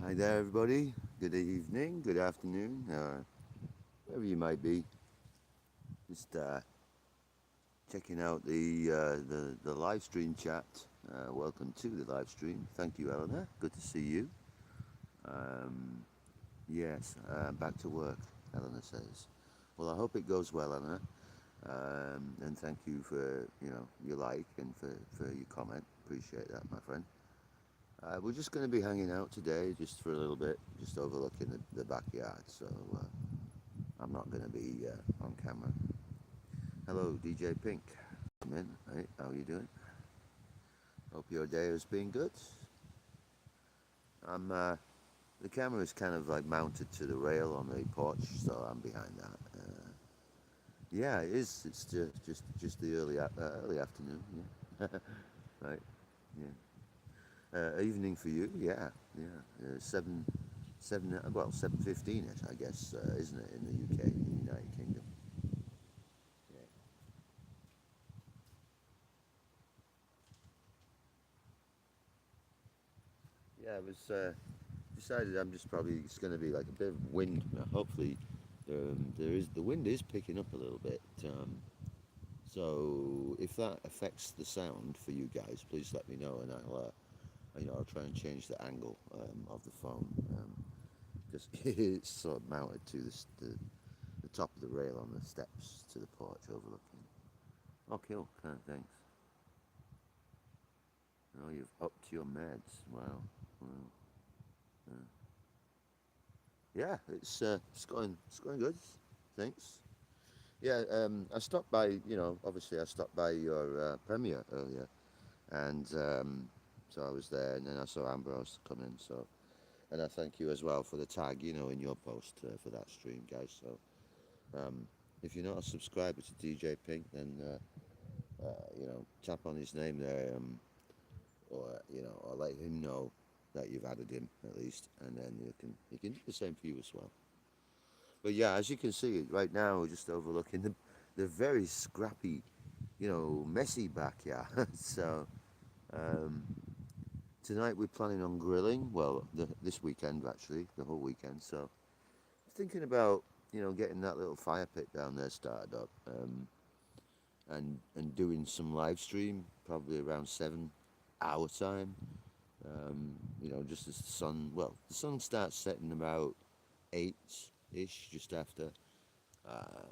Hi there, everybody. Good evening, good afternoon, wherever you might be. Just checking out the live stream chat. Welcome to the live stream. Thank you, Eleanor. Good to see you. Um, yes, back to work. Eleanor says. Well, I hope it goes well, Eleanor. And thank you for your like and for your comment. Appreciate that, my friend. We're just going to be hanging out today, just for a little bit, just overlooking the backyard. So I'm not going to be on camera. Hello, DJ Pink. Come in. Hey, how are you doing? Hope your day has been good. I'm. The camera is kind of like mounted to the rail on the porch, so I'm behind that. Yeah, it is. It's just the early afternoon. Yeah. Right. Yeah. Evening for you. Yeah. Yeah. 7:15 ish, I guess, isn't it, in the UK, in the United Kingdom? Yeah. Yeah, it was decided I'm just probably it's going to be like a bit of wind. Hopefully, the wind is picking up a little bit. So if that affects the sound for you guys, please let me know, and I'll try and change the angle of the phone because it's sort of mounted to the top of the rail on the steps to the porch overlooking. Oh, cool. Thanks. Oh, you've upped your meds. Wow. Wow. Uh, yeah, it's going good. Thanks. Yeah, I stopped by. Obviously, I stopped by your premiere earlier, and so I was there, and then I saw Ambrose come in. So, and I thank you as well for the tag, in your post for that stream, guys. So, if you're not a subscriber to DJ Pink, then tap on his name there, or let him know that you've added him at least, and then you can do the same for you as well. But yeah, as you can see right now, we're just overlooking the very scrappy, messy backyard. So um, tonight we're planning on grilling. Well, this weekend actually, the whole weekend. So thinking about getting that little fire pit down there started up, and doing some live stream probably around 7 hour time. Just as the sun starts setting about 8 ish, just after uh,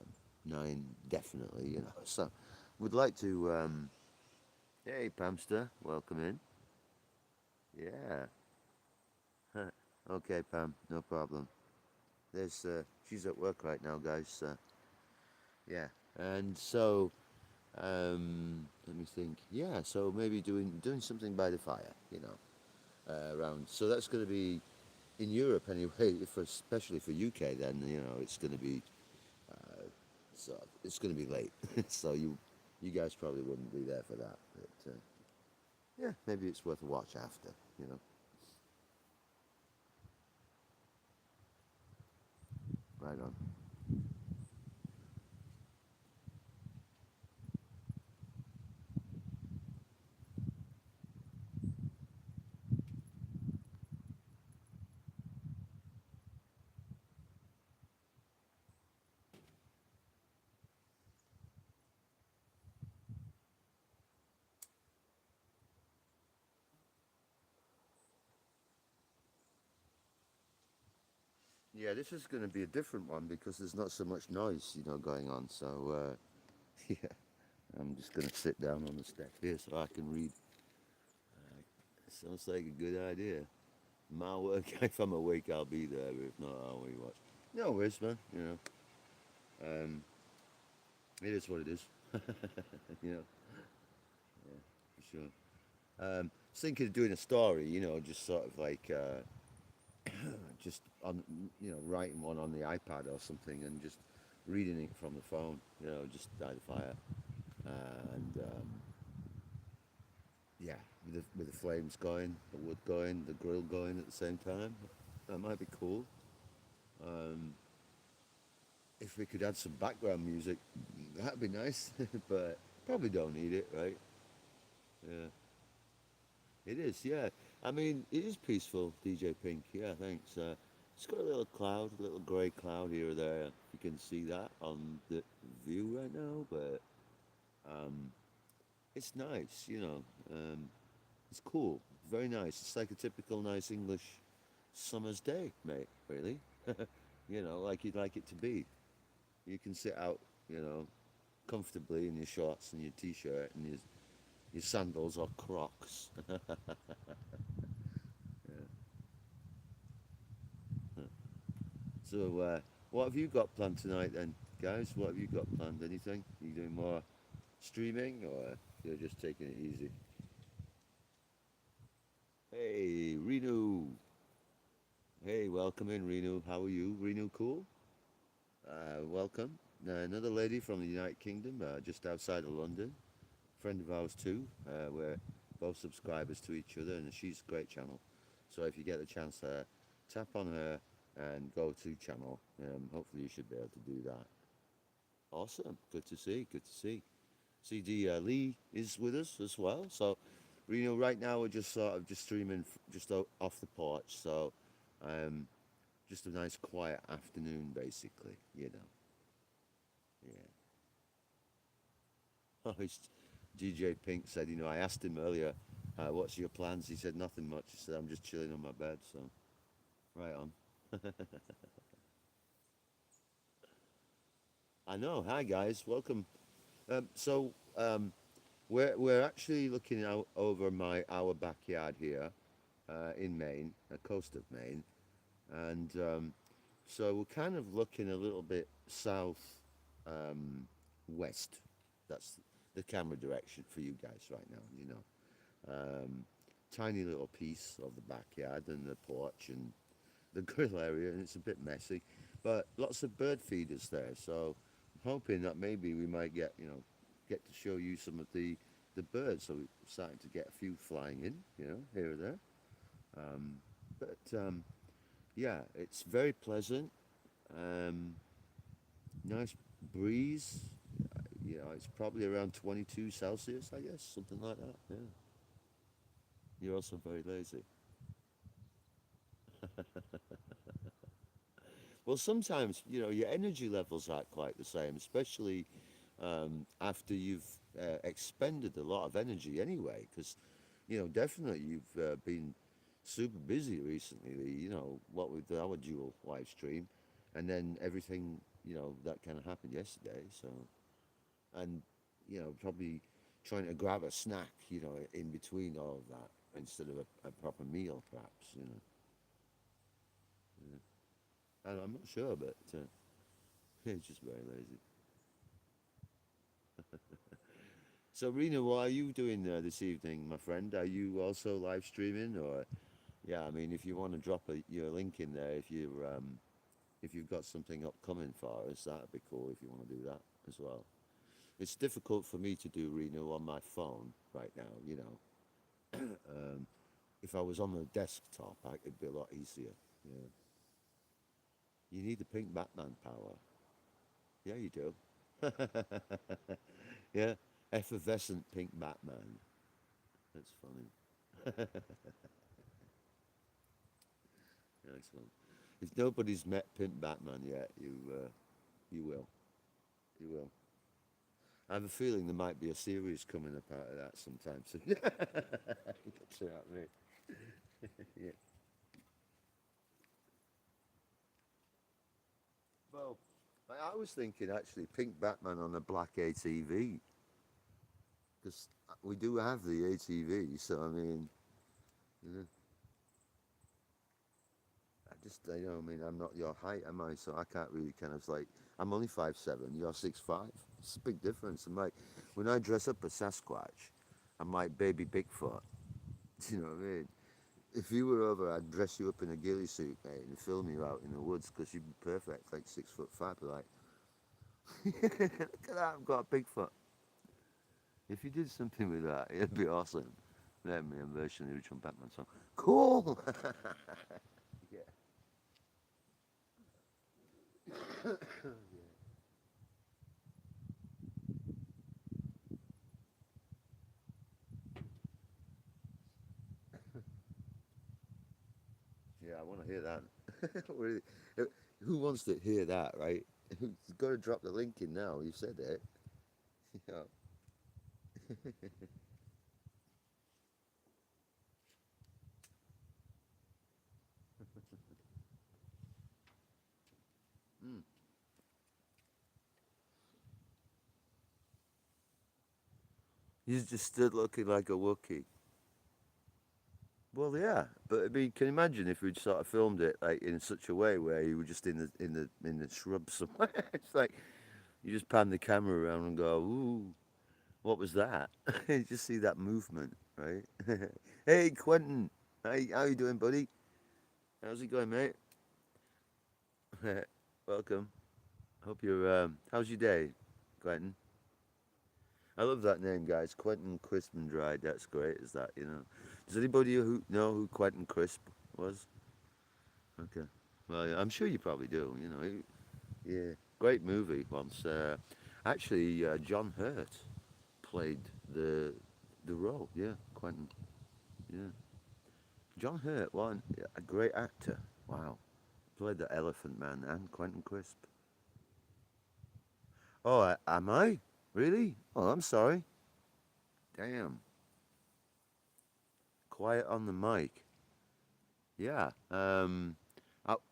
9, definitely. So would like to. Hey, Pamster, welcome in. Yeah. Okay, Pam, no problem. She's at work right now, guys. Yeah, and so let me think. Yeah, so maybe doing something by the fire, around. So that's going to be in Europe anyway. Especially for UK, then it's going to be so it's going to be late. So you guys probably wouldn't be there for that, but yeah, maybe it's worth a watch after. You know, right on. Yeah, this is going to be a different one because there's not so much noise, going on. So yeah, I'm just going to sit down on the step here so I can read. Sounds like a good idea. My work, if I'm awake, I'll be there. But if not, I'll watch. No worries, man. Um, it is what it is. you know, yeah, for sure. I was thinking of doing a story, just sort of like just on, writing one on the iPad or something and just reading it from the phone, just by the fire. And yeah, with the flames going, the wood going, the grill going at the same time. That might be cool. Um, if we could add some background music, that'd be nice. But probably don't need it, right? Yeah, it is. Yeah, I mean, it is peaceful, DJ Pink. Yeah, thanks. It's got a little cloud, a little grey cloud here or there. You can see that on the view right now, but um, it's nice, you know. It's cool, very nice. It's like a typical nice English summer's day, mate, really. You know, like you'd like it to be. You can sit out, you know, comfortably in your shorts and your t-shirt and your sandals or Crocs. Yeah. So, what have you got planned tonight then, guys? What have you got planned? Anything? You doing more streaming or you're just taking it easy? Hey, Renu. Hey, welcome in, Renu. How are you? Renu, cool? Welcome. Another lady from the United Kingdom, just outside of London. Friend of ours too. We're both subscribers to each other, and she's a great channel. So if you get the chance, tap on her and go to channel. Hopefully you should be able to do that. Awesome. Good to see. Good to see. CD Lee is with us as well. So, you know, right now we're just sort of just streaming just off the porch. So, um, just a nice quiet afternoon, basically. You know. Yeah. Oh, DJ Pink said, you know, I asked him earlier, what's your plans? He said nothing much. He said I'm just chilling on my bed. So, right on. I know. Hi guys, welcome. We're actually looking out over our backyard here in Maine, the coast of Maine, and so we're kind of looking a little bit south west. That's the camera direction for you guys right now. You know, tiny little piece of the backyard and the porch and the grill area, and it's a bit messy, but lots of bird feeders there. So I'm hoping that maybe we might get to show you some of the birds. So we're starting to get a few flying in, you know, here or there. Um, but yeah, it's very pleasant. Um, nice breeze. You know, it's probably around 22 Celsius, I guess, something like that. Yeah. You're also very lazy. Well, sometimes, you know, your energy levels aren't quite the same, especially after you've expended a lot of energy anyway, because, you know, definitely you've been super busy recently, you know, what with our dual live stream, and then everything, you know, that kind of happened yesterday. So, and, you know, probably trying to grab a snack, you know, in between all of that instead of a proper meal, perhaps, you know. Yeah. I'm not sure, but it's just very lazy. So, Rena, what are you doing this evening, my friend? Are you also live streaming, or yeah? I mean, if you want to drop your link in there, if you've got something upcoming for us, that'd be cool. If you want to do that as well. It's difficult for me to do Reno on my phone right now. You know, um, if I was on the desktop, it'd be a lot easier. Yeah, you need the pink Batman power. Yeah, you do. Yeah, effervescent pink Batman. That's funny. Nice one. If nobody's met Pimp Batman yet, you will. You will. I have a feeling there might be a series coming up out of that sometime soon. You can see what I mean. Yeah. Well, I was thinking actually Pink Batman on a black ATV because we do have the ATV. So I mean, you know, you know, I mean, I'm not your height, am I? So I can't really kind of like, I'm only 5'7", you're 6'5". It's a big difference. I'm like, when I dress up as Sasquatch, I'm like baby Bigfoot. Do you know what I mean? If you were over, I'd dress you up in a ghillie suit, mate, and film you out in the woods because you'd be perfect, like 6'5". Like, look at that, I've got a Bigfoot. If you did something with that, it'd be awesome. Let me a version of the original Batman song. Cool. Yeah. Yeah, I want to hear that. Really, who wants to hear that, right? You've got to drop the link in now. You said it. Yeah. Mm. You just stood looking like a Wookiee. Well, yeah, but I mean, can you imagine if we'd sort of filmed it like in such a way where you were just in the shrubs somewhere? It's like you just pan the camera around and go, "Ooh, what was that?" You just see that movement, right? Hey, Quentin, how you doing, buddy? How's it going, mate? Welcome. Hope you're. How's your day, Quentin? I love that name, guys. Quentin Crisp and Dried. That's great. Is that you know? Does anybody who know who Quentin Crisp was? Okay. Well, yeah, I'm sure you probably do. You know, yeah, great movie. Once, actually, John Hurt played the the role. Yeah, Quentin. Yeah, John Hurt, one a great actor. Wow, played the Elephant Man and Quentin Crisp. Oh, am I? Really? Oh, I'm sorry. Damn. Quiet on the mic. Yeah.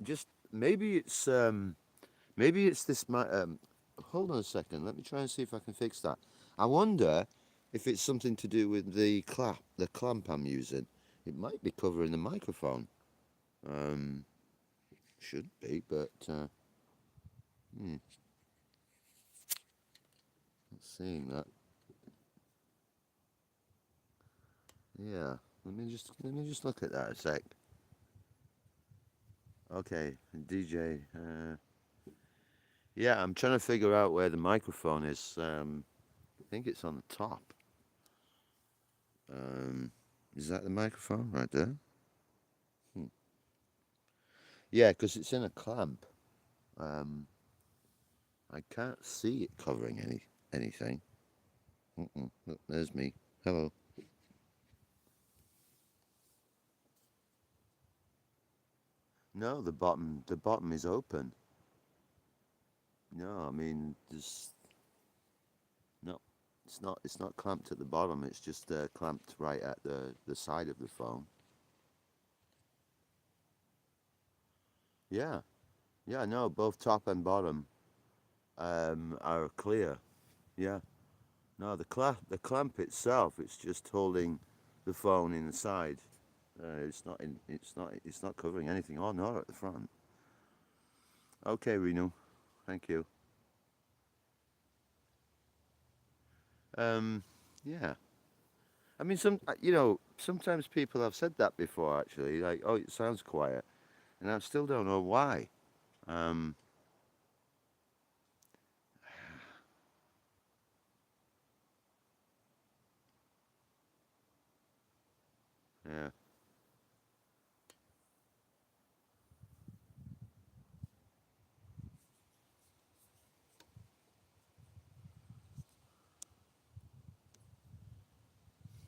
Just maybe it's this. Hold on a second. Let me try and see if I can fix that. I wonder if it's something to do with the clamp I'm using. It might be covering the microphone. Um, should be, but hmm, not seeing that. Yeah. Let me just look at that a sec. Okay, DJ. Yeah, I'm trying to figure out where the microphone is. I think it's on the top. Um, is that the microphone right there? Hmm. Yeah, because it's in a clamp. Um, I can't see it covering anything. Look, there's me. Hello. No, the bottom is open. No, I mean there's no. It's not clamped at the bottom. It's just clamped right at the side of the phone. Yeah, yeah. No, both top and bottom are clear. Yeah. No, the clamp itself, it's just holding the phone in the side. It's not covering anything. Oh no, at the front. Okay, Renu, thank you. Um, yeah. I mean, sometimes people have said that before. Actually, like, oh, it sounds quiet, and I still don't know why. Um, yeah.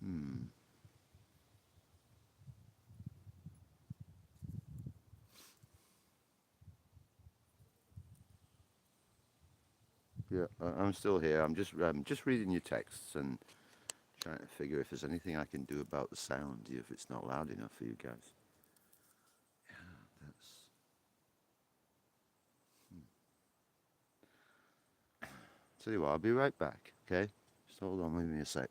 Hmm. Yeah, I'm still here. I'm just reading your texts and trying to figure if there's anything I can do about the sound. If it's not loud enough for you guys. That's. Tell you what, I'll be right back. Okay, just hold on with me a sec.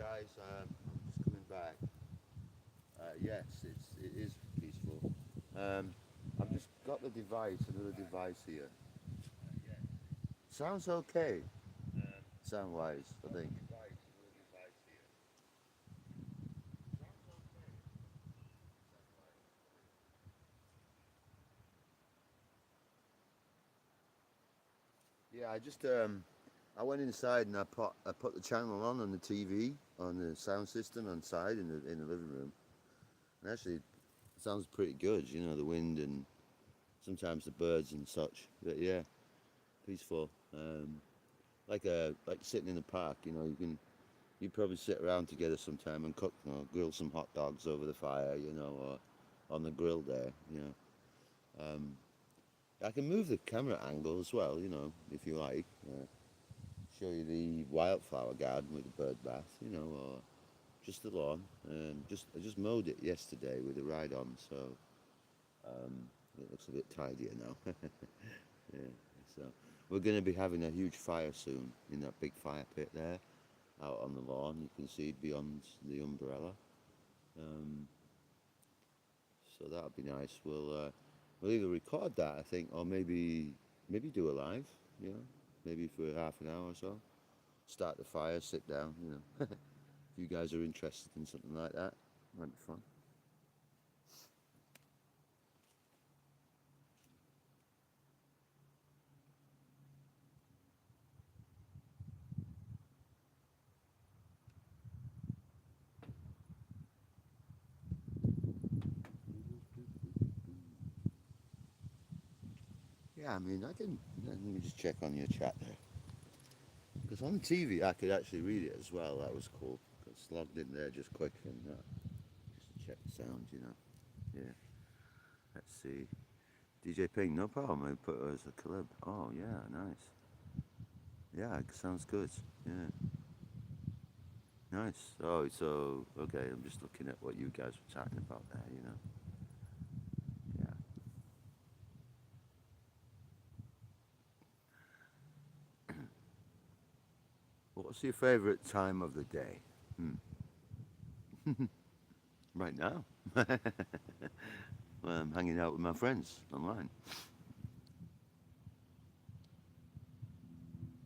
guys. Just coming back. Yes, it is peaceful. I've just got the device, another device here. Sounds okay, sound wise, I think. Yeah, I went inside and I put the channel on the TV on the sound system inside in the living room, and actually it sounds pretty good. You know, the wind and sometimes the birds and such. But yeah, peaceful. Like sitting in the park. You know, you probably sit around together sometime and cook, grill some hot dogs over the fire. You know, or on the grill there. You know, I can move the camera angle as well. You know, if you like. Show you the wildflower garden with the bird bath, you know, or just the lawn. I just mowed it yesterday with a ride on, so um, it looks a bit tidier now. Yeah, so we're going to be having a huge fire soon in that big fire pit there, out on the lawn. You can see beyond the umbrella. Um, so that'll be nice. We'll either record that, I think, or maybe do a live. You know, maybe for half an hour or so. Start the fire, sit down. You know, if you guys are interested in something like that, might be fun. Yeah, I mean, let me just check on your chat there. Because on the TV, I could actually read it as well. That was cool. It's logged in there just quick and just to check the sound, you know. Yeah. Let's see. DJ Ping, no problem. I put it as a collab. Oh, yeah, nice. Yeah, it sounds good. Yeah. Nice. Oh, so, okay, I'm just looking at what you guys were talking about there, you know. Yeah. What's your favourite time of the day? Right now. Well, I'm hanging out with my friends online.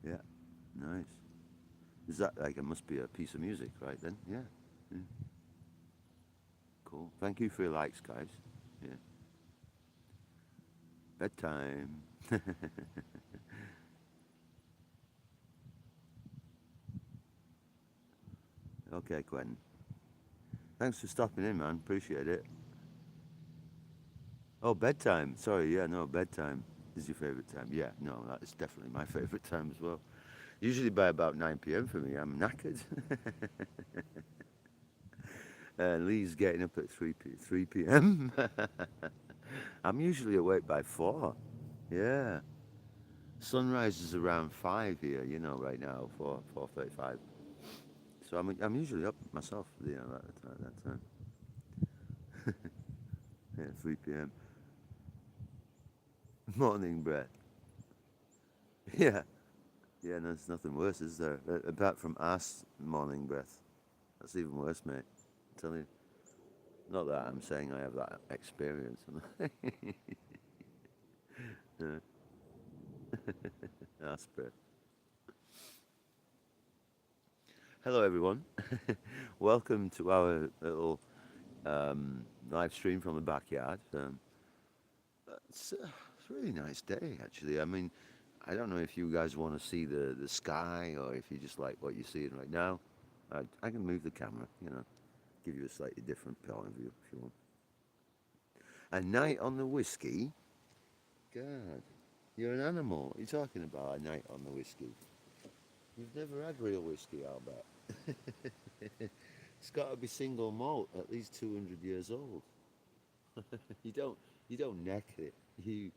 Yeah, nice. Is that like it must be a piece of music, right then? Yeah. Yeah. Cool. Thank you for your likes, guys. Yeah. Bedtime. Okay, Quentin. Thanks for stopping in, man. Appreciate it. Oh, bedtime. Sorry, yeah, no, bedtime is your favorite time. Yeah, no, that is definitely my favorite time as well. Usually by about 9 p.m. for me, I'm knackered. Lee's getting up at 3 p.m. I'm usually awake by 4. Yeah. Sunrise is around 5 here, you know, right now, 4:35. So I'm usually up myself, you know, that time. Yeah, 3 p.m. Morning breath. Yeah. Yeah, no, there's nothing worse, is there? Apart from ass morning breath. That's even worse, mate. I'm telling you. Not that I'm saying I have that experience. Yeah. Ass breath. Hello, everyone. Welcome to our little live stream from the backyard. It's a really nice day, actually. I mean, I don't know if you guys want to see the sky or if you just like what you're seeing right now. I can move the camera, you know, give you a slightly different point of view if you want. A night on the whiskey? God, you're an animal. What are you talking about, a night on the whiskey? You've never had real whiskey, I'll bet. It's got to be single malt, at least 200 years old. You don't you don't neck it. You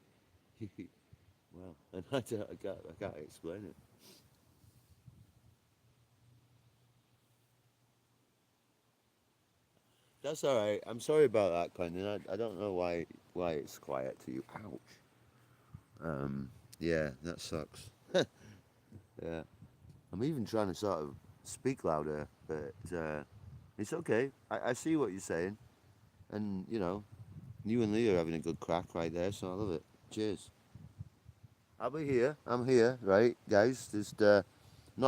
well, and I can't explain it. That's all right. I'm sorry about that, Quentin. I don't know why it's quiet to you. Ouch. Yeah, that sucks. Yeah, I'm even trying to sort of speak louder, but it's okay. I see what you're saying, and you and Lee are having a good crack right there, so I love it. Cheers. I'll be here. I'm here, right, guys? Just not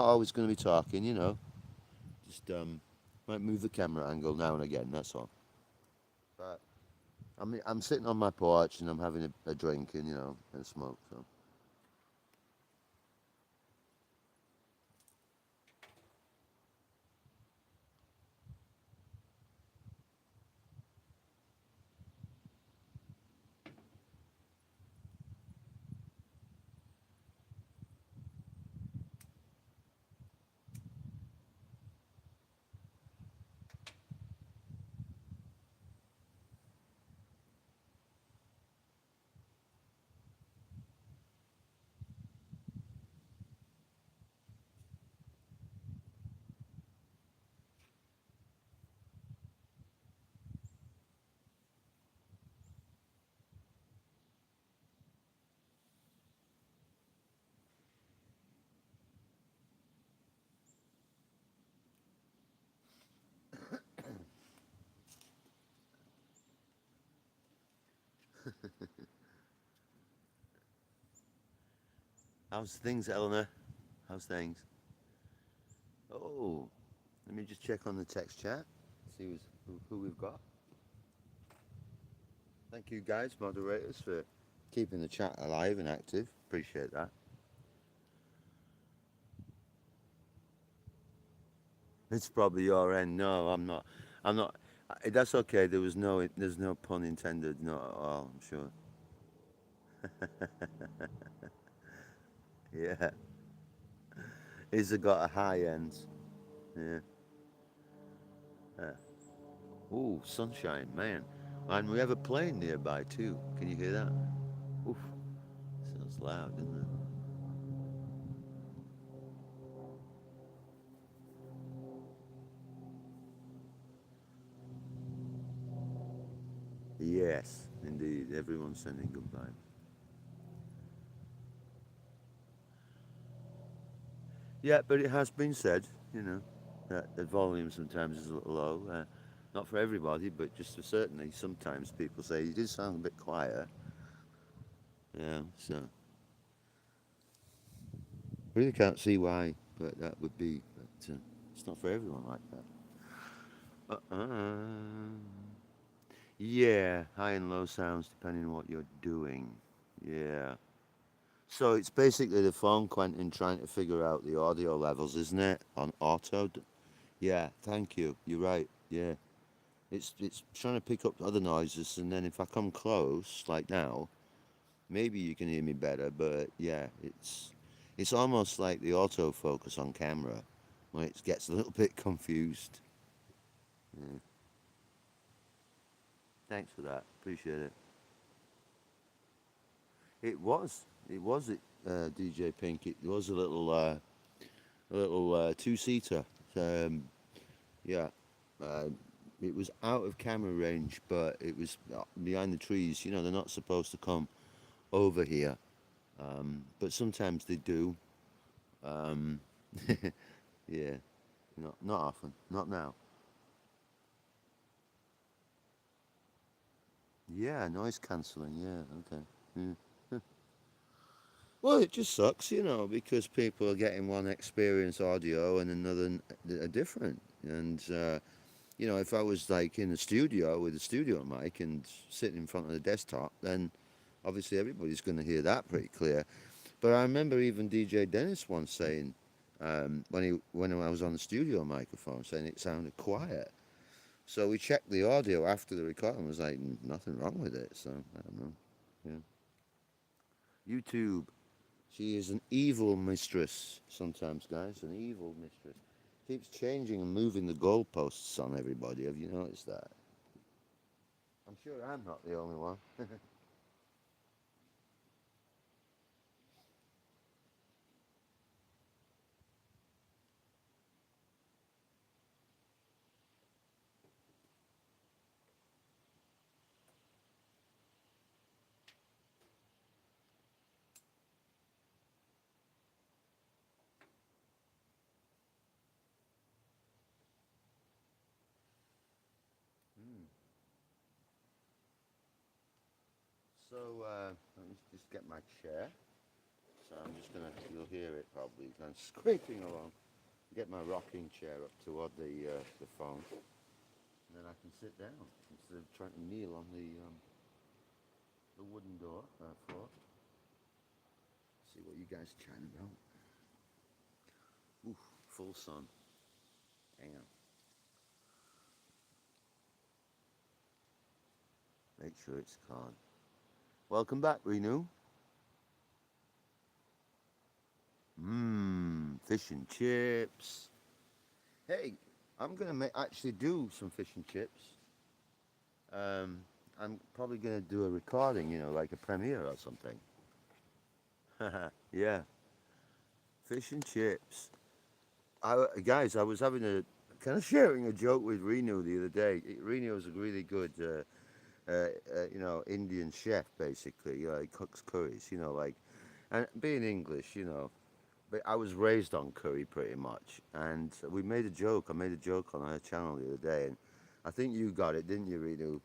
always going to be talking, Just might move the camera angle now and again. That's all. But I'm sitting on my porch and I'm having a drink and and a smoke. So how's things, Eleanor? How's things? Oh, let me just check on the text chat. See who we've got. Thank you guys, moderators, for keeping the chat alive and active. Appreciate that. It's probably your end. No, I'm not. I'm not. That's okay. There's no pun intended. Not at all. I'm sure. Yeah. He's got a high end. Yeah. Yeah. Ooh, sunshine, man. And we have a plane nearby too. Can you hear that? Oof. Sounds loud, doesn't it? Yes, indeed. Everyone's sending good vibes. Yeah, but it has been said, that the volume sometimes is a little low. Not for everybody, but just for certainly. Sometimes people say you do sound a bit quiet. Yeah, so really can't see why, but that would be. But it's not for everyone like that. Yeah, high and low sounds depending on what you're doing. Yeah. So it's basically the phone, Quentin, trying to figure out the audio levels, isn't it? On auto. Yeah, thank you. You're right. Yeah. It's trying to pick up other noises, and then if I come close, like now, maybe you can hear me better. But yeah, it's almost like the autofocus on camera when it gets a little bit confused. Yeah. Thanks for that. Appreciate it. It was. It was it, DJ Pink. It was a little two-seater. Yeah. Uh, it was out of camera range, but it was behind the trees. They're not supposed to come over here, but sometimes they do. Um, yeah. Not often. Not now. Yeah, noise cancelling. Yeah. Okay. Yeah. Well, it just sucks, because people are getting one experience audio and another different. And if I was like in a studio with a studio mic and sitting in front of the desktop, then obviously everybody's going to hear that pretty clear. But I remember even DJ Dennis once saying, when I was on the studio microphone, saying it sounded quiet. So we checked the audio after the recording. Was like nothing wrong with it. So I don't know. Yeah. YouTube. She is an evil mistress sometimes, guys. An evil mistress. Keeps changing and moving the goalposts on everybody. Have you noticed that? I'm sure I'm not the only one. So let me just get my chair. So I'm just gonna, you'll hear it probably, I'm scraping along. Get my rocking chair up toward the phone, and then I can sit down instead of trying to kneel on the wooden door floor. See what you guys chatting about. Ooh, full sun. Hang on. Make sure it's calm. Welcome back, Renu. Fish and chips. Hey, I'm gonna actually do some fish and chips. I'm probably gonna do a recording, like a premiere or something. Yeah, fish and chips. Guys, I was having a kind of sharing a joke with Renu the other day. Renu is a really good, Indian chef, basically. He cooks curries, and being English, but I was raised on curry pretty much, and we made a joke. I made a joke on our channel the other day, and I think you got it, didn't you, Renu?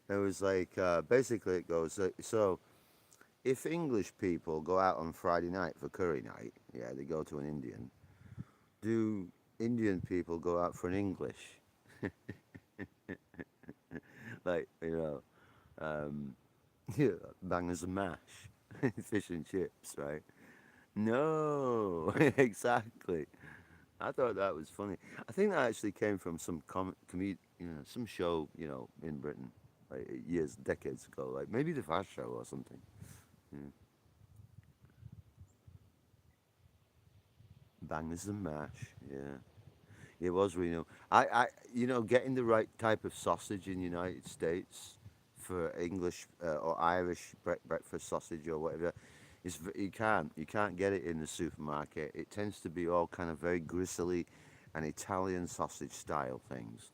It was like basically it goes so. If English people go out on Friday night for curry night, yeah, they go to an Indian. Do Indian people go out for an English? Like, yeah, bangers and mash, fish and chips, right? No, exactly. I thought that was funny. I think that actually came from some some show, in Britain, like years, decades ago, like maybe the Fast Show or something. Yeah. Bangers and mash, yeah. It was Reno. Getting the right type of sausage in the United States for English or Irish breakfast sausage or whatever, you can't get it in the supermarket. It tends to be all kind of very gristly and Italian sausage style things.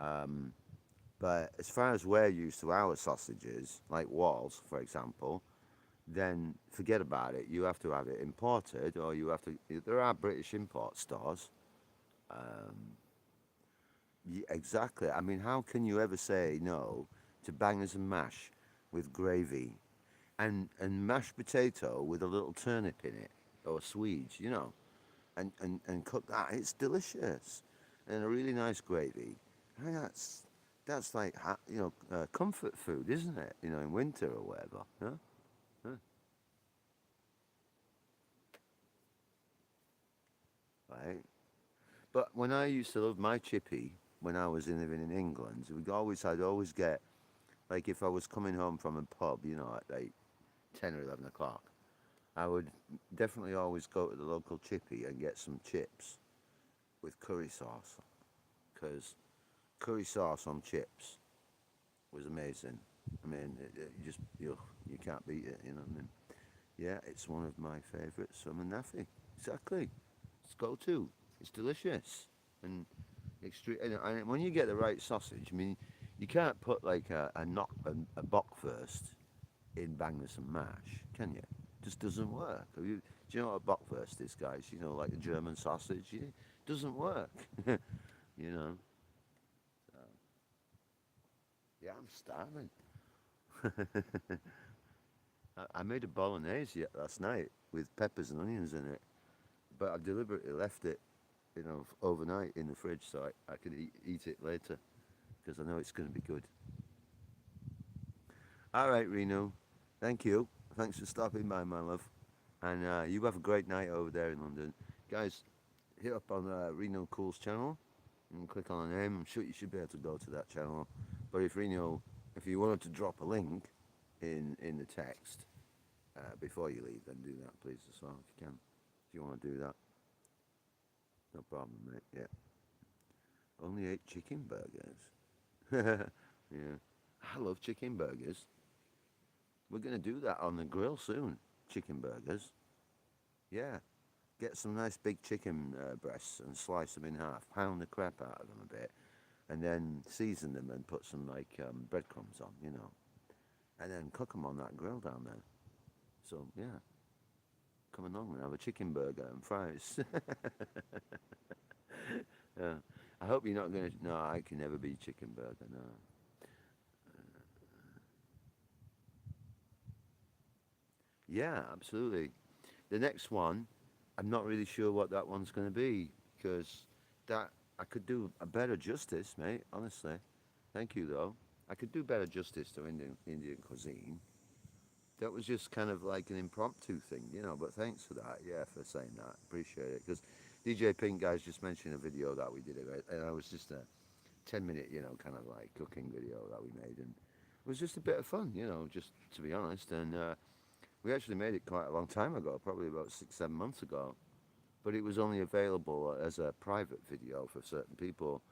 Um, but as far as we're used to our sausages, like Walls, for example, then forget about it. You have to have it imported, or you have to. There are British import stores. Um, Yeah, exactly. I mean, how can you ever say no to bangers and mash with gravy and mashed potato with a little turnip in it or Swedes, and cook that? It's delicious, and a really nice gravy. I mean, that's like comfort food, isn't it? In winter or whatever. Huh? Huh. Right. But when I used to love my chippy when I was living in England, I'd always get, like, if I was coming home from a pub, at like 10 or 11 o'clock, I would definitely always go to the local chippy and get some chips with curry sauce, because curry sauce on chips was amazing. I mean, you can't beat it. You know what I mean? Yeah, it's one of my favourites. So I'm a naffy. Exactly. It's go to. It's delicious and extreme. And when you get the right sausage, I mean, you can't put like a bockwurst in bangers and mash, can you? Just doesn't work. Do you know what a bockwurst is, guys? Like the German sausage. It doesn't work. you know. So, yeah, I'm starving. I made a bolognese last night with peppers and onions in it, but I deliberately left it, overnight in the fridge so I could eat it later because I know it's going to be good. All right, Reno. Thank you. Thanks for stopping by, my love. And you have a great night over there in London. Guys, hit up on Reno Cool's channel and click on the name. I'm sure you should be able to go to that channel. But if you wanted to drop a link in the text before you leave, then do that, please, as well, if you can. If you want to do that, no problem, mate. Yeah. Only 8 chicken burgers. Yeah. I love chicken burgers. We're going to do that on the grill soon. Chicken burgers. Yeah. Get some nice big chicken breasts and slice them in half. Pound the crap out of them a bit. And then season them and put some breadcrumbs on, And then cook them on that grill down there. So, yeah. Come along and have a chicken burger and fries. Yeah. I hope you're not going to... No, I can never be chicken burger, no. Yeah, absolutely. The next one, I'm not really sure what that one's going to be because that I could do a better justice, mate. Honestly, thank you though. I could do better justice to Indian cuisine. That was just kind of like an impromptu thing, you know. But thanks for that, yeah, for saying that. Appreciate it. Because DJ Pink guys just mentioned a video that we did, and I was just a 10 minute, you know, kind of like cooking video that we made, and it was just a bit of fun, you know, just to be honest. And we actually made it quite a long time ago, probably about 6, 7 months ago. But it was only available as a private video for certain people.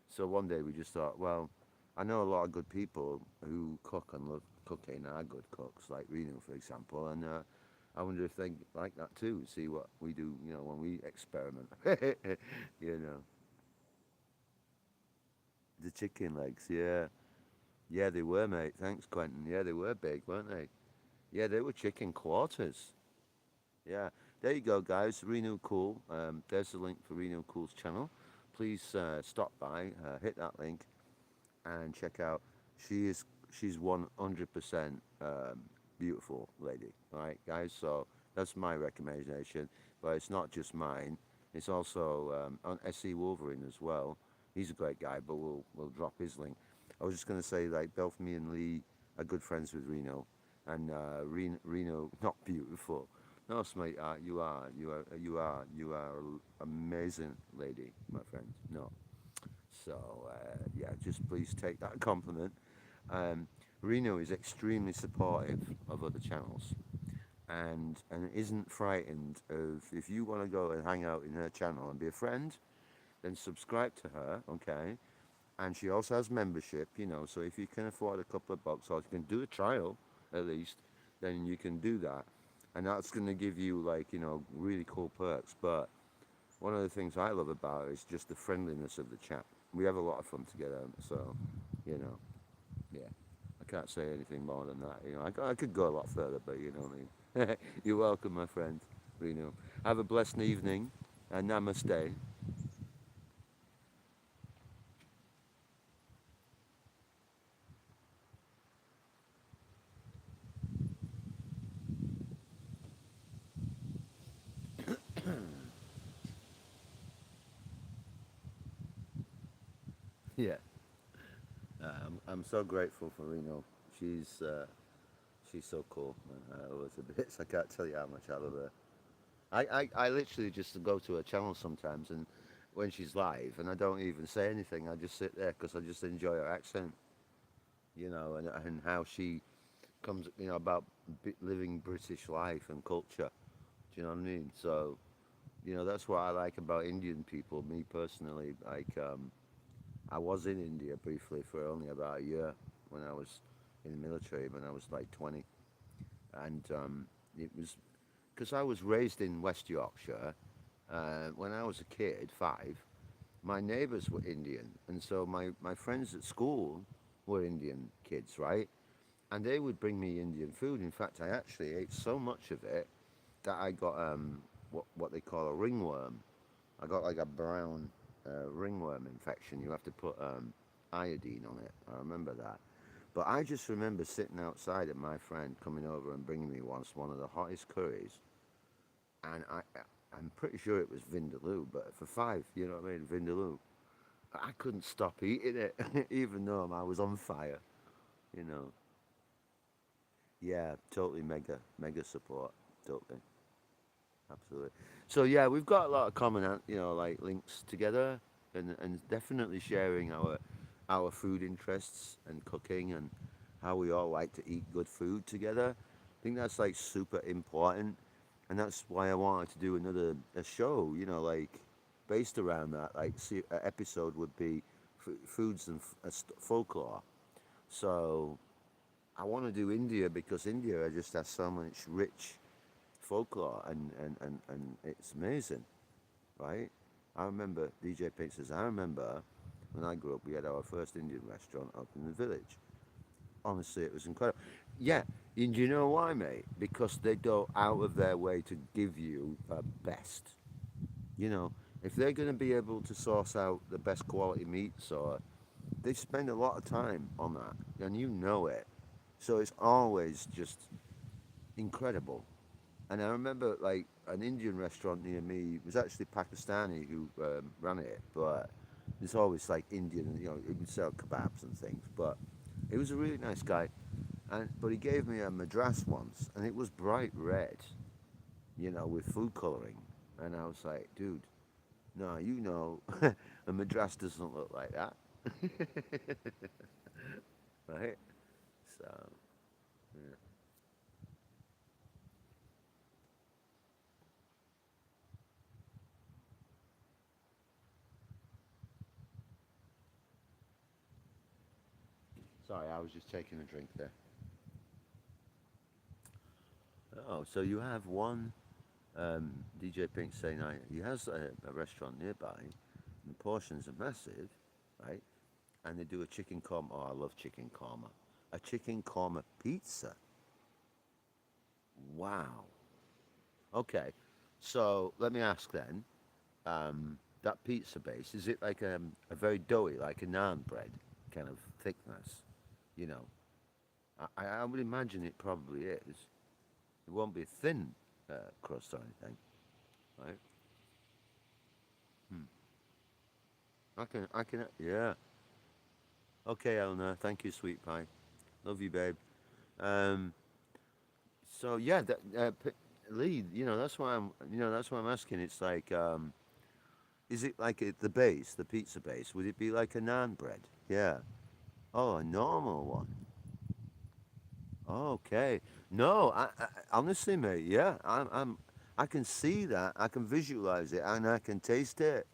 So one day we just thought, well, I know a lot of good people who cook and love cooking are good cooks, like Reno, for example, and I wonder if they like that too. See what we do, you know, when we experiment. You know, the chicken legs, yeah, yeah, they were, mate. Thanks, Quentin. Yeah, they were big, weren't they? Yeah, they were chicken quarters. Yeah, there you go, guys. Reno Cool. There's the link for Reno Cool's channel. Please stop by, hit that link, and check out. She is she's 100% beautiful lady. All right, guys. So that's my recommendation. But it's not just mine. It's also on SE Wolverine as well. He's a great guy, but we'll drop his link. I was just gonna say like both me and Lee are good friends with Reno, and Reno not beautiful. No, sweetheart, you are amazing lady, my friend. No, so yeah, just please take that compliment. Um, Reno is extremely supportive of other channels, and isn't frightened of if you want to go and hang out in her channel and be a friend, then subscribe to her, okay? And she also has membership, you know. So if you can afford a couple of bucks, or you can do a trial at least, then you can do that, and that's going to give you like really cool perks. But one of the things I love about it is just the friendliness of the chat. We have a lot of fun together, so you know, yeah. I can't say anything more than that. I could go a lot further, but you know what I mean. You're welcome, my friend. Have a blessed evening, and namaste. Yeah, I'm so grateful for Reno. She's uh, she's so cool. Man. I love her bits. I can't tell you how much I love her. I literally just go to her channel sometimes, and when she's live, and I don't even say anything. I just sit there because I just enjoy her accent, and how she comes, about living British life and culture. Do you know what I mean? So, that's what I like about Indian people. Me personally, like, I was in India briefly for only about a year when I was in the military when I was like 20, and it was because I was raised in West Yorkshire. When I was a kid, 5, my neighbours were Indian, and so my friends at school were Indian kids, right? And they would bring me Indian food. In fact, I actually ate so much of it that I got what they call a ringworm. I got like a brown ringworm infection. You have to put iodine on it. I remember that. But I just remember sitting outside and my friend coming over and bringing me once one of the hottest curries, and I'm pretty sure it was vindaloo, but for 5, you know what I mean, vindaloo. I couldn't stop eating it, even though I was on fire. You know, yeah, totally mega support, totally, absolutely. So yeah, we've got a lot of common, like links together, and definitely sharing our food interests and cooking and how we all like to eat good food together. I think that's like super important, and that's why I wanted to do another a show. Like based around that. Like, see, an episode would be foods and folklore. So I want to do India because India just has so much rich folklore, and it's amazing, right? I remember DJ Pete says, I remember when I grew up, we had our first Indian restaurant up in the village. Honestly, it was incredible. Yeah, and you know why, mate? Because they go out of their way to give you the best. You know, if they're going to be able to source out the best quality meats, or they spend a lot of time on that, and you know it. So it's always just incredible. And I remember like an Indian restaurant near me, it was actually Pakistani who ran it, but it's always like Indian, you know, he would sell kebabs and things. But he was a really nice guy, and but he gave me a madras once, and it was bright red, you know, with food coloring, and I was like, dude, no, you know, a madras doesn't look like that, right? So yeah. Sorry, I was just taking a drink there. Oh, so you have one DJ Pink saying he has a restaurant nearby, and the portions are massive, right? And they do a chicken korma. Oh, I love chicken korma. A chicken korma pizza. Wow. Okay. So let me ask then. That pizza base is it like a very doughy, like a naan bread kind of thickness? You know, I would imagine it probably is. It won't be a thin crust or anything, right? Hmm. Yeah. Okay, Eleanor. Thank you, sweet pie. Love you, babe. Um, so yeah, Lee, that's why I'm asking. It's like, is it like at the base, the pizza base? Would it be like a naan bread? Yeah. Oh, a normal one. Okay. No, honestly, mate. Yeah, I can see that. I can visualize it, and I can taste it.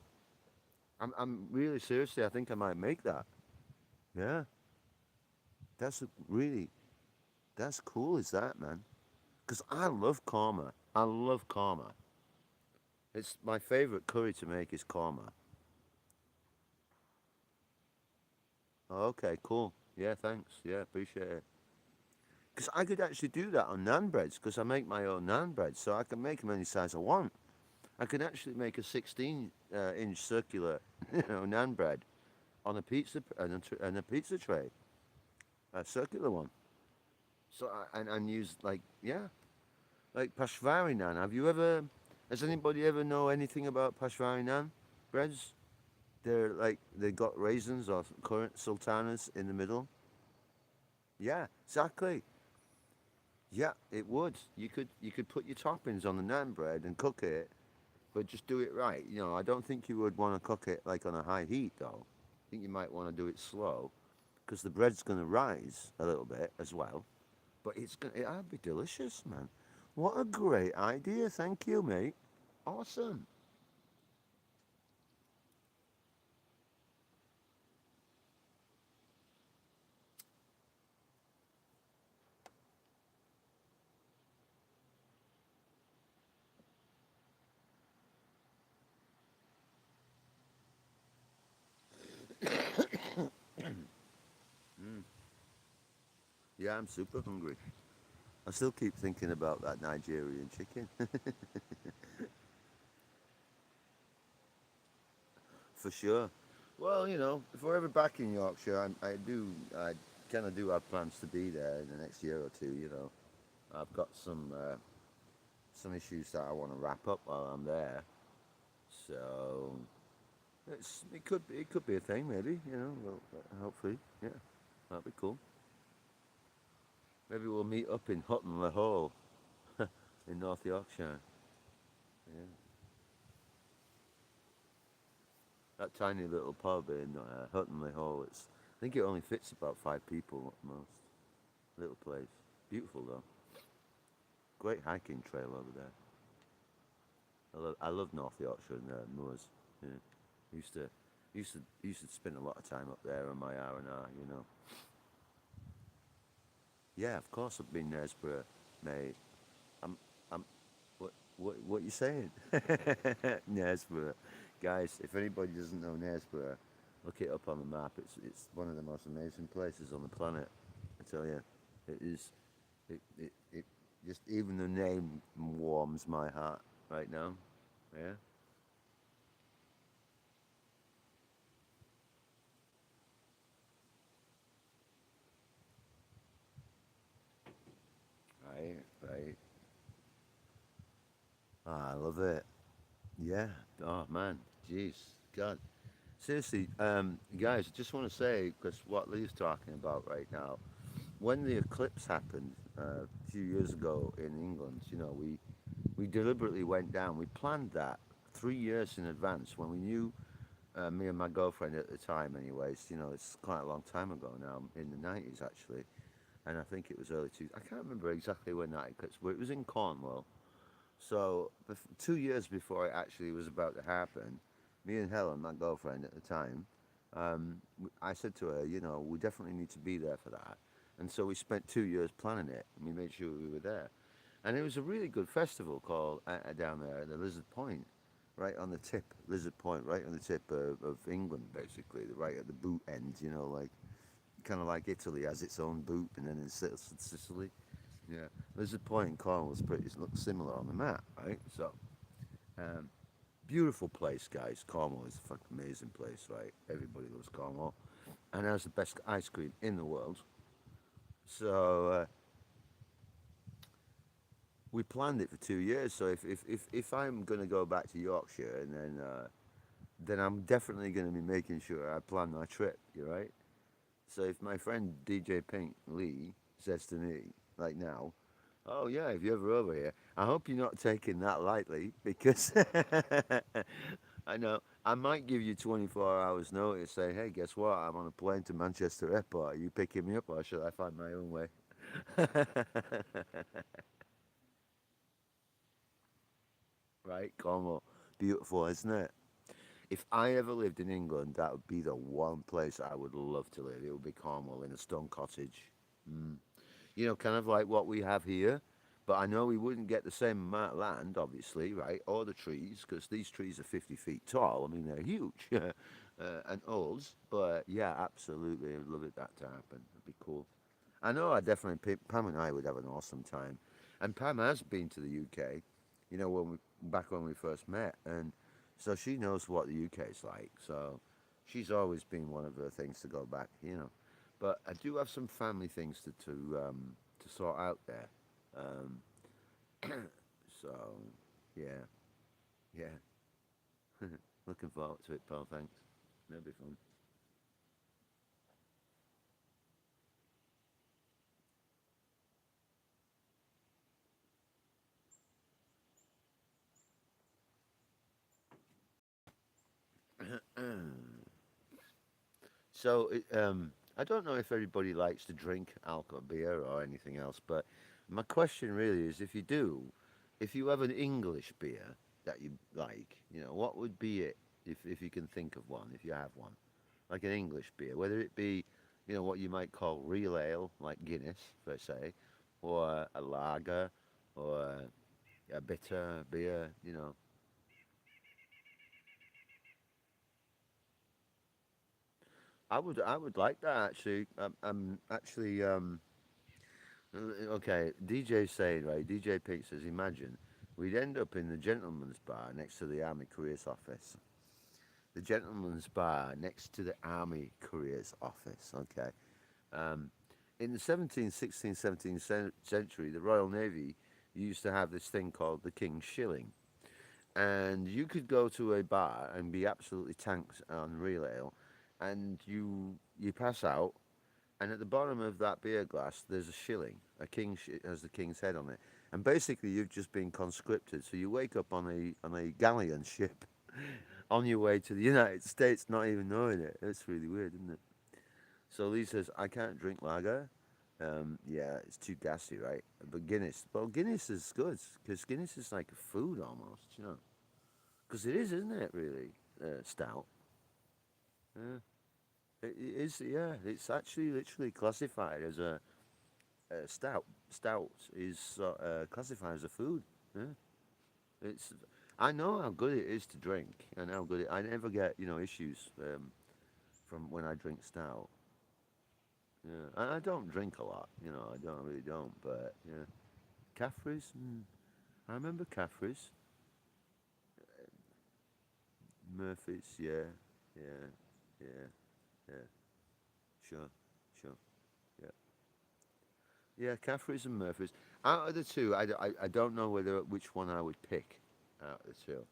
I'm really seriously. I think I might make that. Yeah. Really, that's cool. Is that, man? Because I love korma. I love korma. It's my favorite curry to make is korma. Oh, okay, cool. Yeah, thanks. Yeah, appreciate it. Because I could actually do that on naan breads because I make my own naan breads, so I can make them any size I want. I can actually make a 16-inch circular, naan bread on a and a pizza tray, a circular one. So and use like yeah, like pashvari naan. Has anybody ever know anything about pashvari naan breads? They're like they got raisins or currant sultanas in the middle. Yeah, exactly. Yeah, it would. You could put your toppings on the naan bread and cook it, but just do it right. I don't think you would want to cook it like on a high heat though. I think you might want to do it slow because the bread's going to rise a little bit as well. But it'll be delicious, man. What a great idea! Thank you, mate. Awesome. Mm. Yeah, I'm super hungry. I still keep thinking about that Nigerian chicken. For sure. Well, if we're ever back in Yorkshire, I kind of do have plans to be there in the next year or two. I've got some issues that I want to wrap up while I'm there. So it could be a thing, maybe. Well, hopefully, yeah, that'd be cool. Maybe we'll meet up in Hutton Le Hole in North Yorkshire. Yeah, that tiny little pub in Hutton Le Hole. I think it only fits about 5 people at most. Little place, beautiful though. Great hiking trail over there. I love North Yorkshire and moors. Yeah. Used to used to spend a lot of time up there on my R&R. Yeah, of course I've been Nesborough, mate. I'm I'm what you saying? Nesborough. Guys, if anybody doesn't know Nesborough, look it up on the map. It's one of the most amazing places on the planet. I tell you, it is. It just even the name warms my heart right now. Yeah. Right. Right. I love it. Yeah. Oh man. Jeez. God. Seriously, guys, I just want to say, because what Lee's talking about right now, when the eclipse happened a few years ago in England, we deliberately went down. We planned that 3 years in advance when we knew, me and my girlfriend at the time, anyways, it's quite a long time ago now, in the 90s actually, and I think it was early two. I can't remember exactly when that eclipse, but it was in Cornwall. So 2 years before it actually was about to happen, me and Helen, my girlfriend at the time, I said to her, we definitely need to be there for that. And so we spent 2 years planning it, and we made sure we were there. And it was a really good festival called down there at the Lizard Point, right on the tip, Lizard Point, right on the tip of England, basically, right at the boot end, like kind of like Italy has its own boot, and then in Sicily. Yeah, Lizard Point in Cornwall is pretty, it looks similar on the map, right? So, um, beautiful place, guys. Cornwall is a fucking amazing place, right? Everybody loves Cornwall, and has the best ice cream in the world. So we planned it for 2 years. So if I'm gonna go back to Yorkshire, and then I'm definitely gonna be making sure I plan my trip. You right? So if my friend DJ Pink Lee says to me, like now, oh yeah, if you're ever over here, I hope you're not taking that lightly, because I know I might give you 24 hours notice. Say, hey, guess what? I'm on a plane to Manchester Airport. Are you picking me up, or should I find my own way? Right, Cornwall, beautiful, isn't it? If I ever lived in England, that would be the one place I would love to live. It would be Cornwall in a stone cottage. Mm. Kind of like what we have here. But I know we wouldn't get the same amount of land, obviously, right? Or the trees, because these trees are 50 feet tall. I mean, they're huge and old. But yeah, absolutely. I'd love it that to happen. It'd be cool. I know I definitely, Pam and I would have an awesome time. And Pam has been to the UK, back when we first met. And so she knows what the UK is like. So she's always been one of her things to go back. But I do have some family things to sort out there. Um, so, yeah, yeah. Looking forward to it, pal. Thanks. That'll be fun. So, I don't know if everybody likes to drink alcohol, beer, or anything else, but my question really is, if you do, if you have an English beer that you like, what would be it, if you can think of one, if you have one, like an English beer, whether it be, what you might call real ale, like Guinness, per se, or a lager, or a bitter beer. I would like that actually. I'm actually okay. DJ saying right. DJ Pink says, imagine we'd end up in the gentleman's bar next to the Army Careers Office. The gentleman's bar next to the Army Careers Office. Okay. Um, in the 17th, 16th, 17th century, the Royal Navy used to have this thing called the King's Shilling, and you could go to a bar and be absolutely tanked on real ale, and you pass out, and at the bottom of that beer glass there's a shilling. A king has the king's head on it, and basically you've just been conscripted. So you wake up on a galleon ship on your way to the United States, not even knowing it. It's really weird, isn't it? So Lee says, I can't drink lager. Yeah, it's too gassy, right? But Guinness, well, Guinness is good, because Guinness is like a food almost. Because it is, isn't it? Really, stout. Yeah, it is. Yeah, it's actually literally classified as a stout. Stout is classified as a food. Yeah, it's. I know how good it is to drink, and how good I never get issues from when I drink stout. Yeah, I don't drink a lot. I don't really don't. But yeah, Caffrey's. I remember Caffrey's, Murphy's. Yeah, yeah, yeah, yeah. Sure, sure. Yeah. Yeah, Caffrey's and Murphy's. Out of the two, I don't know which one I would pick. out of the two.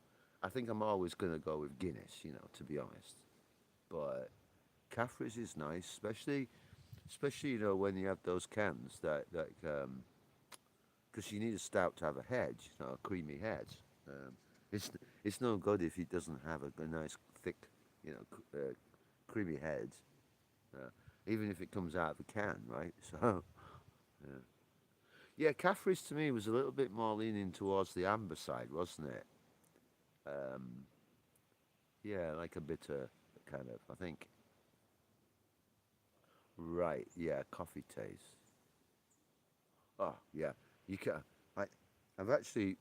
I think I'm always going to go with Guinness, to be honest. But Caffrey's is nice, especially when you have those cans because you need a stout to have a head, a creamy head. Um, it's it's no good if it doesn't have a nice thick, creamy head. Uh, Even if it comes out of a can, right? So yeah, yeah. Caffrey's to me was a little bit more leaning towards the amber side, wasn't it? Um, yeah, like a bitter kind of. I think. Right. Yeah. Coffee taste. Oh yeah. You can. I.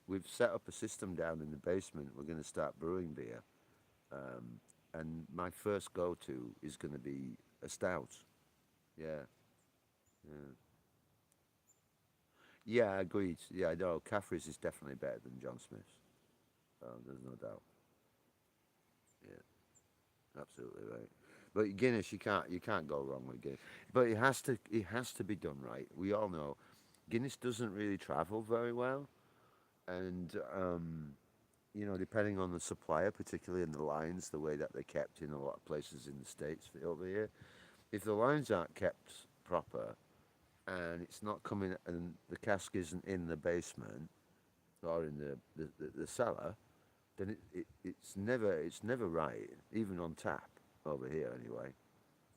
We've set up a system down in the basement. We're going to start brewing beer. Um, and my first go-to is going to be a stout. Yeah. Yeah. Yeah. Agreed. Yeah. No. Caffrey's is definitely better than John Smith's. There's no doubt. Yeah. Absolutely right. But Guinness, you can't go wrong with Guinness. But it has to be done right. We all know Guinness doesn't really travel very well, and depending on the supplier, particularly in the lines, the way that they're kept in a lot of places in the states for over here, if the lines aren't kept proper and it's not coming and the cask isn't in the basement or in the cellar, then it's never right, even on tap over here anyway.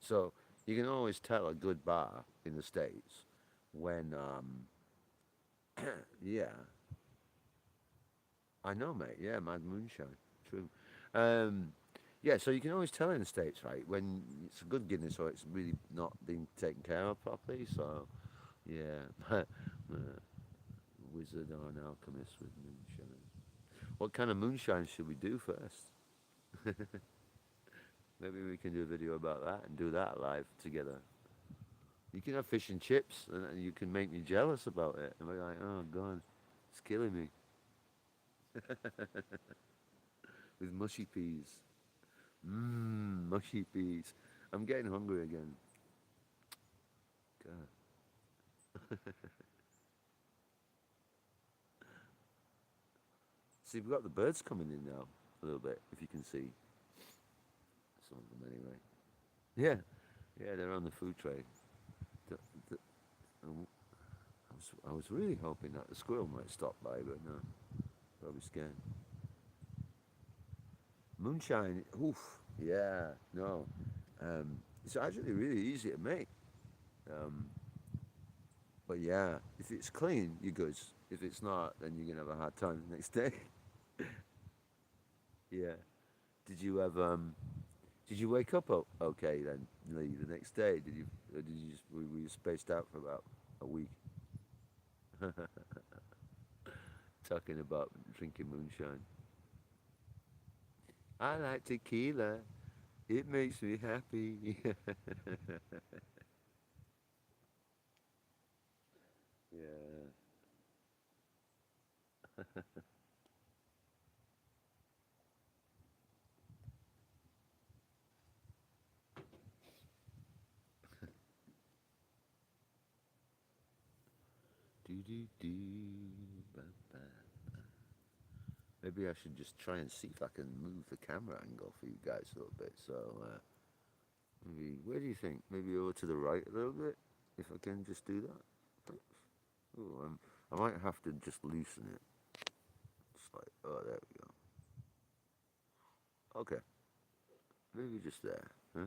So you can always tell a good bar in the states when yeah, I know, mate. Yeah, Mad Moonshine, true. Um, yeah, so you can always tell in the states, right, when it's a good Guinness or it's really not being taken care of properly. So yeah, wizard or an alchemist with moonshine. What kind of moonshine should we do first? Maybe we can do a video about that and do that live together. You can have fish and chips, and you can make me jealous about it. And be like, oh god, it's killing me with mushy peas. Mmm, mushy peas. I'm getting hungry again. God. See, we've got the birds coming in now a little bit. If you can see some of them, anyway. Yeah, yeah, they're on the food tray. The, the, um, I was really hoping that the squirrel might stop by, but no, probably scared. Moonshine, oof, yeah, no. It's actually really easy to make. Um, but yeah, if it's clean, you're good. If it's not, then you're gonna have a hard time the next day. Yeah. Did you have Did you wake up okay then, Lee, the next day? Did you just were you spaced out for about a week? Talking about drinking moonshine. I like tequila. It makes me happy. Yeah. Do do do. Ba, ba. Maybe I should just try and see if I can move the camera angle for you guys a little bit. So maybe where do you think? Maybe over to the right a little bit. If I can just do that. Ooh, I might have to just loosen it. Just like there we go. Okay, maybe just there. Huh?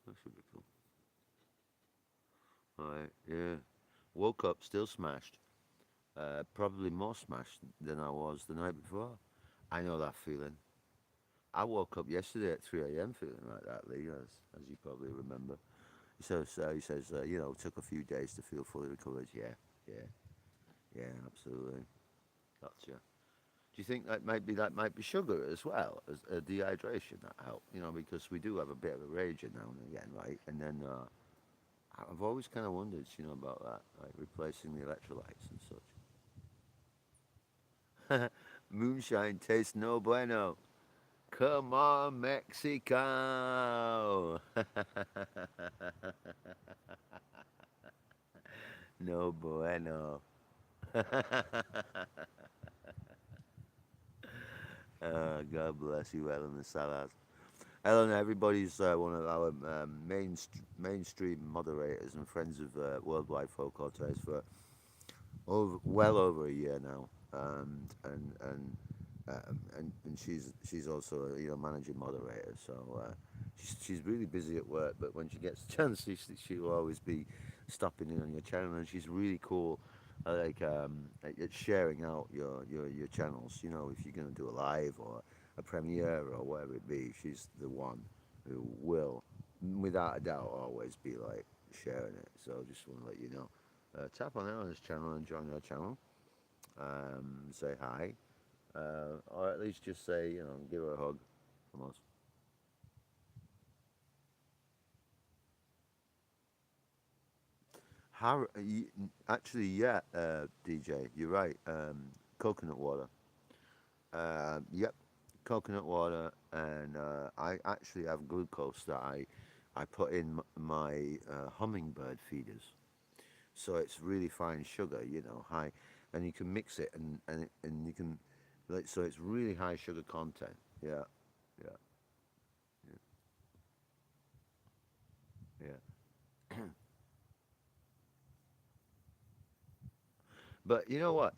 That should be cool. All right. Yeah. Woke up still smashed. Probably more smashed than I was the night before. I know that feeling. I woke up yesterday at 3 a.m. feeling like that, Lee, as you probably remember. He says, took a few days to feel fully recovered. Yeah, yeah, yeah, absolutely. Gotcha. Do you think that might be sugar as well as dehydration that help? Because we do have a bit of a rage now and again, right? And then I've always kind of wondered, about that, like replacing the electrolytes and such. Moonshine tastes no bueno. Come on, Mexico. No bueno. God bless you, Ellen the Salas. Ellen, everybody's one of our mainstream moderators and friends of Worldwide Folklore Tales for well over a year now, and she's also a managing moderator. So she's really busy at work, but when she gets a chance, she will always be stopping in on your channel, and she's really cool. At sharing out your channels. If you're going to do a live or a premiere or whatever it be, she's the one who will, without a doubt, always be like sharing it. So just want to let you know. Tap on Ellen's channel and join her channel. Say hi, or at least just say, give her a hug from us. Actually, yeah, DJ, you're right. Coconut water. Yep, coconut water, and I actually have glucose that I put in my hummingbird feeders. So it's really fine sugar, high, and you can mix it and you can, like, so it's really high sugar content. Yeah, yeah, yeah, yeah. But you know what?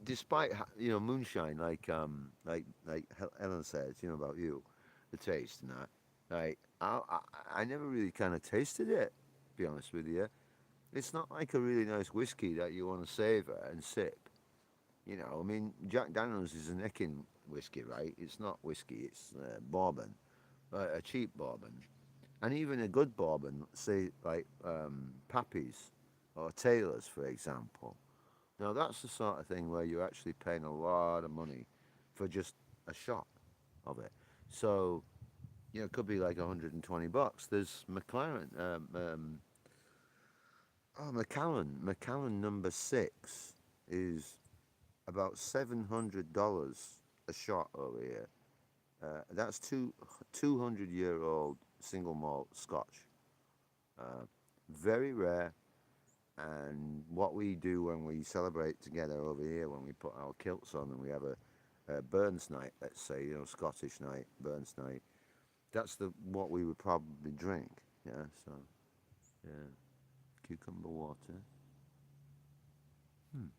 Despite moonshine, like Ellen says, about you, the taste and that. Like I never really kind of tasted it. To be honest with you, it's not like a really nice whiskey that you want to savor and sip. I mean, Jack Daniels is a necking whiskey, right? It's not whiskey, it's bourbon, a cheap bourbon. And even a good bourbon, say like Pappy's or Taylor's, for example. Now, that's the sort of thing where you're actually paying a lot of money for just a shot of it. So, it could be like 120 bucks. There's Macallan number six is about $700 a shot over here. That's 200-year-old single malt Scotch. Uh, Very rare. And what we do when we celebrate together over here, when we put our kilts on and we have a Burns night, let's say, Scottish night, Burns night, that's what we would probably drink. Yeah, so yeah, cucumber water. Hmm.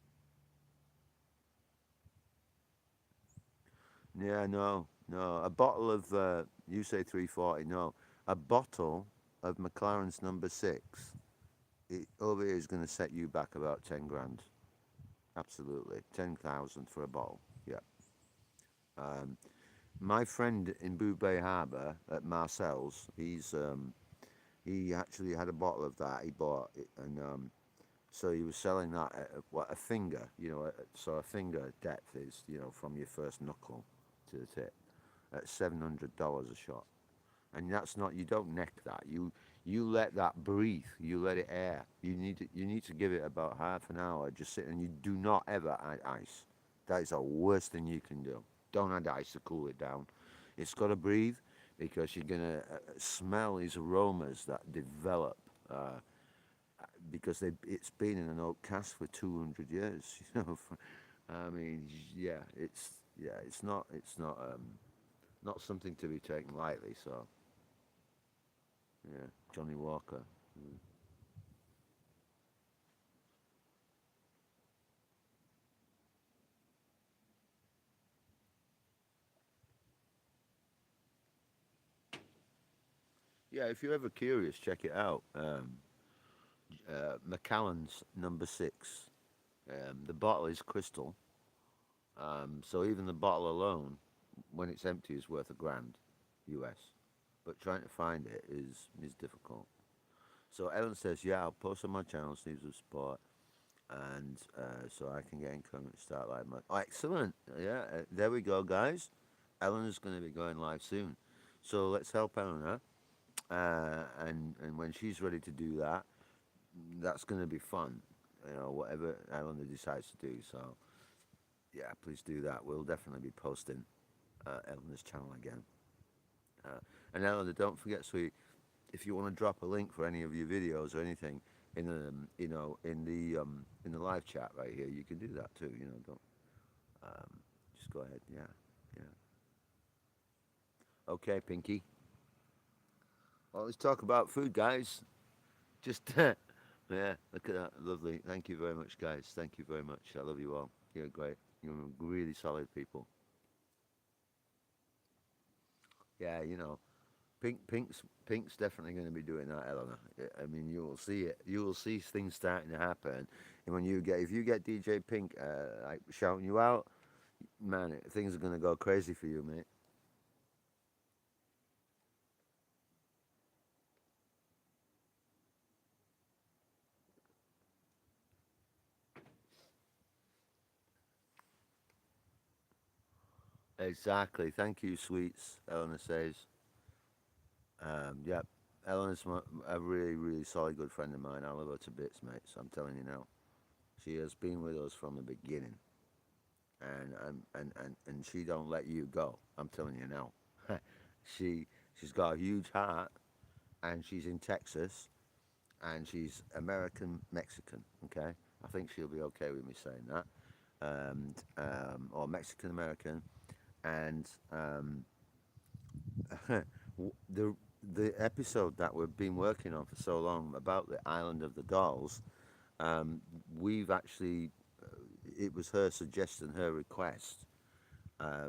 Yeah, no, no. A bottle of you say 340. No, a bottle of McLaren's number six. Over here is going to set you back about 10 grand. Absolutely, 10,000 for a bottle. Yeah. Um, my friend in Boo Bay Harbour at Marcel's, he actually had a bottle of that. He bought it, and so he was selling that at what a finger, so a finger depth is, from your first knuckle to the tip, at $700 a shot. And that's not, you don't neck that. You let that breathe. You let it air. You need to give it about half an hour. Just sit, and you do not ever add ice. That is the worst thing you can do. Don't add ice to cool it down. It's got to breathe because you're gonna smell these aromas that develop because it's been in an oak cask for 200 years. I mean, it's not something to be taken lightly. So yeah, Johnny Walker. Mm. Yeah, if you're ever curious, check it out. Macallan's number six. The bottle is crystal, so even the bottle alone, when it's empty, is worth $1,000 US. But trying to find it is difficult. So Ellen says, "Yeah, I'll post on my channel, Sleeves of Sport, and so I can get income and start live." Oh, excellent. Yeah, there we go, guys. Ellen is going to be going live soon, so let's help Ellen, huh? And when she's ready to do that, that's going to be fun. Whatever Ellen decides to do. So yeah, please do that. We'll definitely be posting Eleanor's channel again. And Eleanor, don't forget, sweet, if you want to drop a link for any of your videos or anything in in the live chat right here, you can do that too. Don't just go ahead. Yeah, yeah. Okay, Pinky. Well, let's talk about food, guys. Just yeah, look at that, lovely. Thank you very much, guys. Thank you very much. I love you all. You're great. You're really solid people. Yeah, Pink's definitely going to be doing that, Eleanor. I mean, you will see it. You will see things starting to happen, and if you get DJ Pink like shouting you out, man, things are going to go crazy for you, mate. Exactly. Thank you, sweets. Eleanor says. Yep. Eleanor's a really, really solid, good friend of mine. I love her to bits, mate. So I'm telling you now, she has been with us from the beginning, and she don't let you go. I'm telling you now. she she's got a huge heart, and she's in Texas, and she's American Mexican. Okay, I think she'll be okay with me saying that, or Mexican American, and the the episode that we've been working on for so long about the island of the dolls, um, we've actually it was her suggestion, her request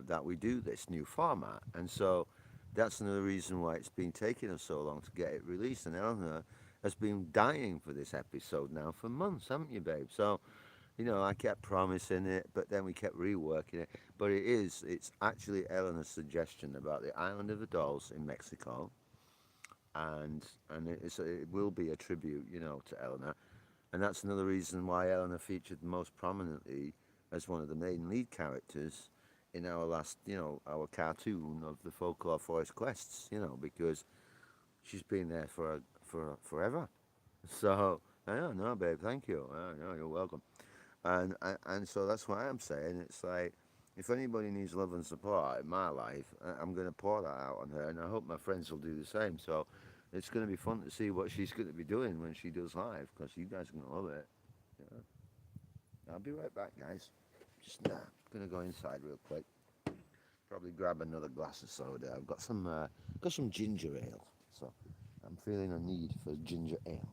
that we do this new format, and so that's another reason why it's been taking us so long to get it released. And Eleanor has been dying for this episode now for months, haven't you, babe? So I kept promising it, but then we kept reworking it. But it's actually Eleanor's suggestion about the island of the dolls in Mexico, and it will be a tribute, to Eleanor, and that's another reason why Eleanor featured most prominently as one of the main lead characters in our last, our cartoon of the Folklore Forest Quests, because she's been there for forever. So, yeah, no, babe, thank you. No, you're welcome. And so that's what I'm saying. It's like if anybody needs love and support in my life, I'm going to pour that out on her, and I hope my friends will do the same. So it's going to be fun to see what she's going to be doing when she does live, because you guys are going to love it. Yeah. I'll be right back, guys. Just gonna go inside real quick. Probably grab another glass of soda. I've got some ginger ale, so I'm feeling a need for ginger ale.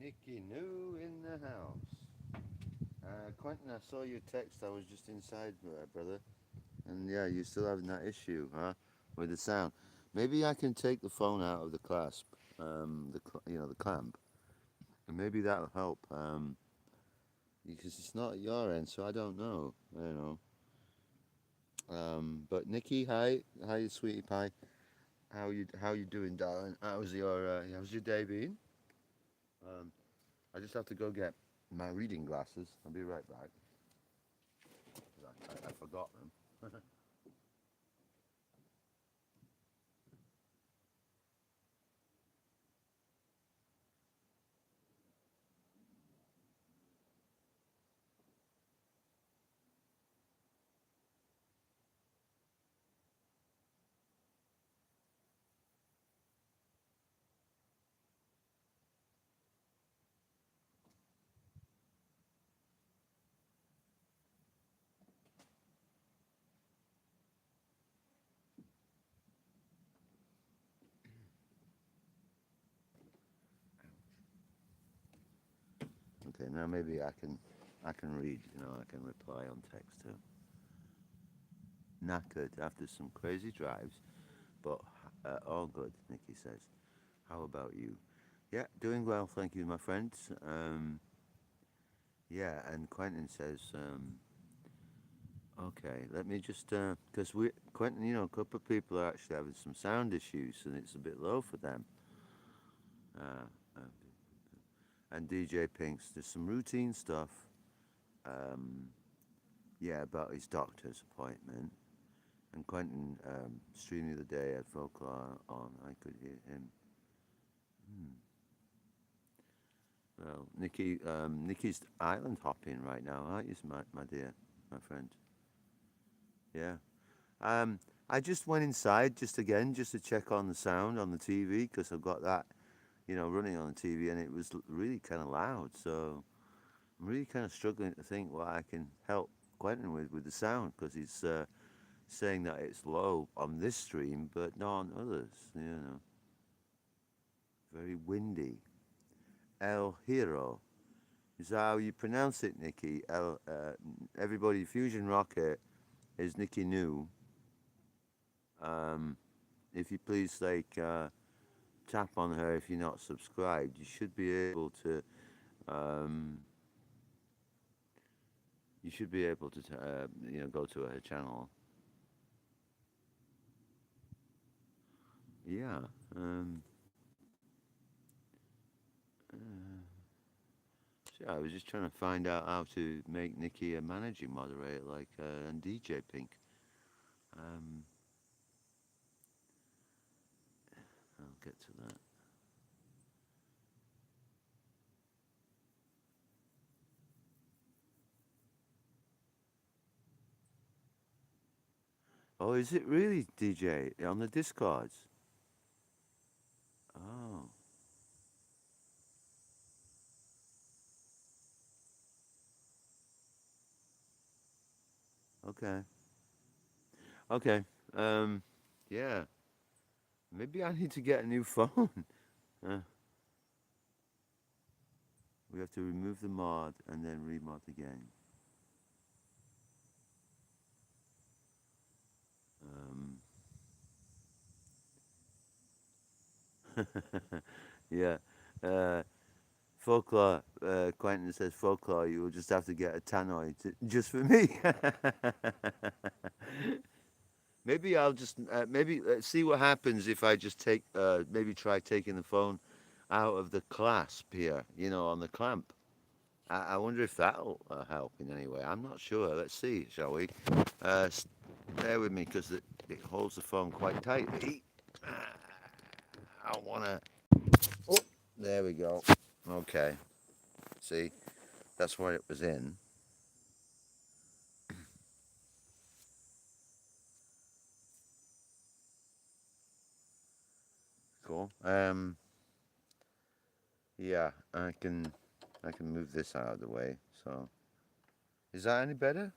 Nicky New in the house. Quentin, I saw your text. I was just inside, brother. And yeah, you're still having that issue, huh? With the sound. Maybe I can take the phone out of the clasp, the clamp, and maybe that'll help. Because it's not at your end, so I don't know. I don't know. But Nikki, hi, sweetie pie. How you doing, darling? How's your day been? Um, I just have to go get my reading glasses. I'll be right back. I forgot them. Okay, now maybe I can read. I can reply on text too. Knackered after some crazy drives, but all good. Nikki says. How about you? Yeah, doing well, thank you, my friends. Yeah, and Quentin says, okay, let me just, because Quentin, a couple of people are actually having some sound issues, and it's a bit low for them. Uh, uh, and DJ Pinks, there's some routine stuff. Um, yeah, about his doctor's appointment. And Quentin streamed the other day at Folklore on. I could hear him. Hmm. Well, Nikki's island hopping right now, aren't you, my dear, my friend? Yeah. I just went inside just to check on the sound on the TV because I've got that, running on the TV, and it was really kind of loud. So I'm really kind of struggling to think what I can help Quentin with the sound because he's saying that it's low on this stream, but not on others. Very windy. El Hero. Is that how you pronounce it, Nikki? Everybody, Fusion Rocket is Nikki New. Um, if you please, tap on her if you're not subscribed. You should be able to. Um, you should be able to, go to her channel. Yeah. So I was just trying to find out how to make Nikki a managing moderator, and DJ Pink. Um, I'll get to that. Oh, is it really, DJ, on the Discords? Oh, okay. Okay. Um, yeah. Maybe I need to get a new phone. uh, we have to remove the mod and then remod again. Yeah. Uh, Folklore, Quentin says, Folklore, you will just have to get a tannoy just for me. Maybe I'll just, maybe see what happens if I just maybe try taking the phone out of the clasp here, on the clamp. I wonder if that'll help in any way. I'm not sure. Let's see, shall we? Uh, Bear with me because it holds the phone quite tightly. I want to. Oh, there we go. Okay. See, that's where it was in. Cool. Yeah, I can move this out of the way. So, is that any better?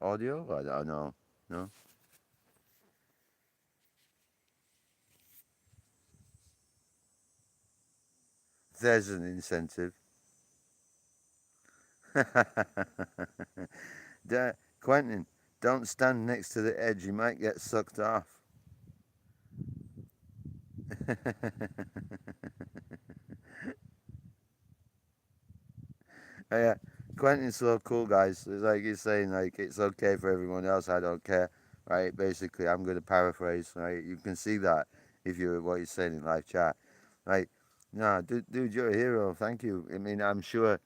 Audio? I don't know. No. There's an incentive. Quentin, don't stand next to the edge. You might get sucked off. Yeah, Quentin's so cool, guys. It's like he's saying, like, it's okay for everyone else. I don't care, right? Basically, I'm going to paraphrase, right? You can see that if you what he's saying in live chat, right? No, dude, you're a hero. Thank you. I mean, I'm sure.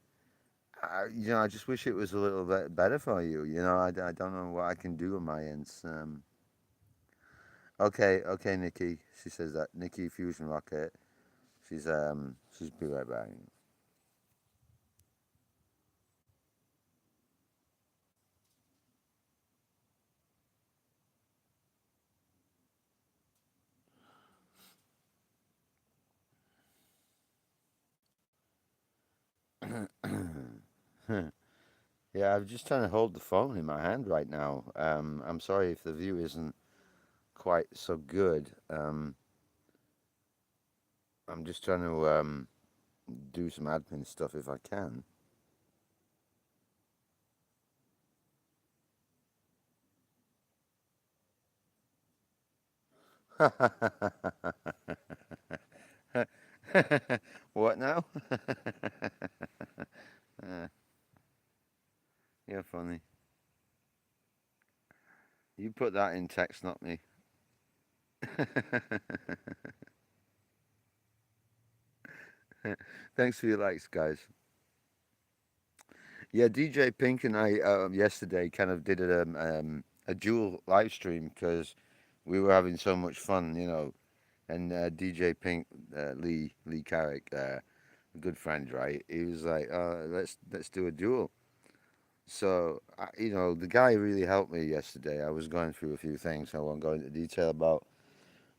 I just wish it was a little bit better for you. I don't know what I can do on my ends. Okay, Nikki. She says that Nikki Fusion Rocket. She's be right back. Yeah, I'm just trying to hold the phone in my hand right now. I'm sorry if the view isn't quite so good. I'm just trying to do some admin stuff if I can. What now? uh, you're funny. You put that in text, not me. Thanks for your likes, guys. Yeah, DJ Pink and I yesterday kind of did a dual live stream because we were having so much fun, And DJ Pink, Lee Carrick, a good friend, right? He was like, let's do a duel." So the guy really helped me yesterday. I was going through a few things I won't go into detail about,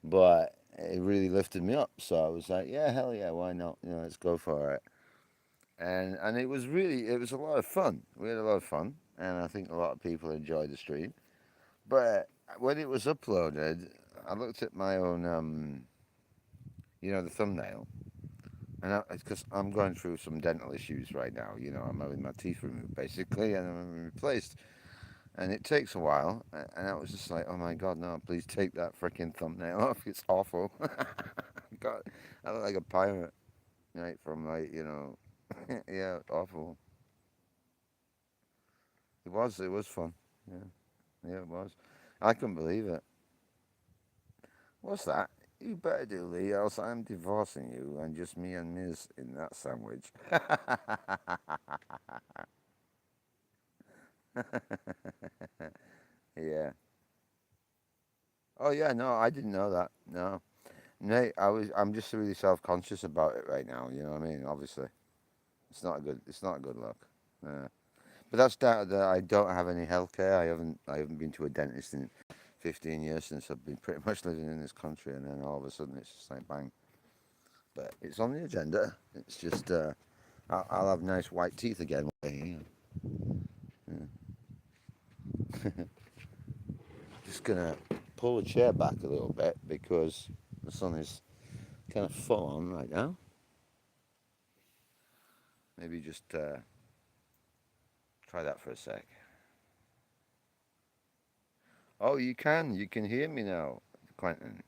but it really lifted me up. So I was like, yeah, hell yeah, why not? Let's go for it. And it was a lot of fun. We had a lot of fun, and I think a lot of people enjoyed the stream. But when it was uploaded, I looked at my own, the thumbnail, and because I'm going through some dental issues right now. I'm having my teeth removed basically, and I'm replaced, and it takes a while. And I was just like, oh my god, no! Please take that freaking thumbnail off. It's awful. God, I look like a pirate, right? From yeah, awful. It was fun. Yeah, yeah, it was. I couldn't believe it. What's that? You better do, Lee, else I'm divorcing you and just me and Miz in that sandwich. Yeah. Oh yeah, no, I didn't know that. No. Nate, I'm just really self conscious about it right now, you know what I mean? Obviously. It's not a good look. Yeah. But that's that I don't have any healthcare. I haven't been to a dentist in 15 years since I've been pretty much living in this country, and then all of a sudden it's just like bang. But it's on the agenda. It's just I'll have nice white teeth again. Yeah. Just gonna pull the chair back a little bit because the sun is kind of full on right now. Maybe just try that for a sec. Oh, you can hear me now, Quentin.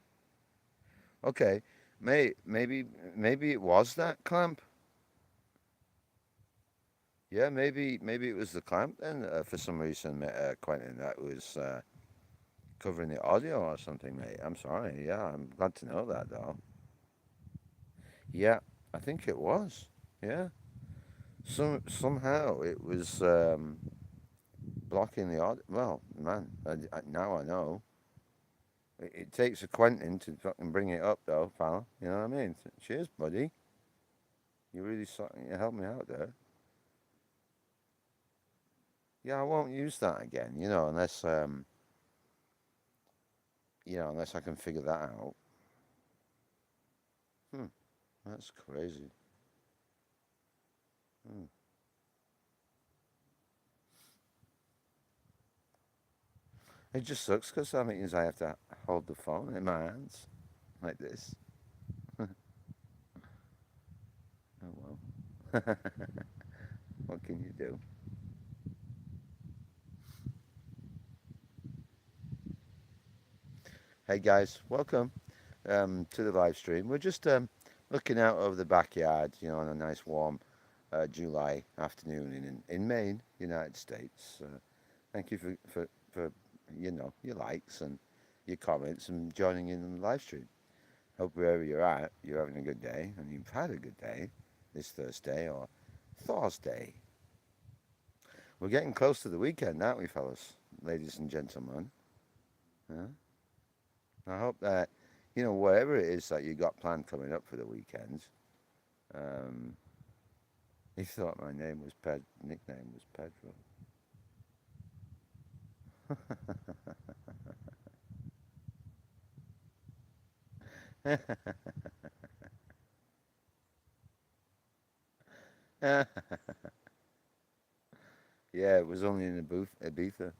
Okay, maybe it was that clamp. Yeah, maybe it was the clamp then. For some reason, Quentin, that was covering the audio or something, mate. I'm sorry. Yeah, I'm glad to know that though. Yeah, I think it was. Yeah, somehow it was blocking the audio. Well, man, now I know. It takes a Quentin to fucking bring it up, though, pal. You know what I mean? Cheers, buddy. You helped me out there. Yeah, I won't use that again. Unless I can figure that out. Hmm, that's crazy. Hmm. It just sucks because that means I have to hold the phone in my hands like this. What can you do? Hey guys, welcome to the live stream. We're just looking out over the backyard, on a nice warm July afternoon in Maine, United States. Thank you for your likes and your comments and joining in on the live stream. Hope wherever you're at, you're having a good day and you've had a good day this Thursday or Thursday. We're getting close to the weekend, aren't we, fellas, ladies and gentlemen? Yeah? I hope that, whatever it is that you got planned coming up for the weekend, um, he thought my name was nickname was Pedro. Yeah, it was only in a booth, Ibiza.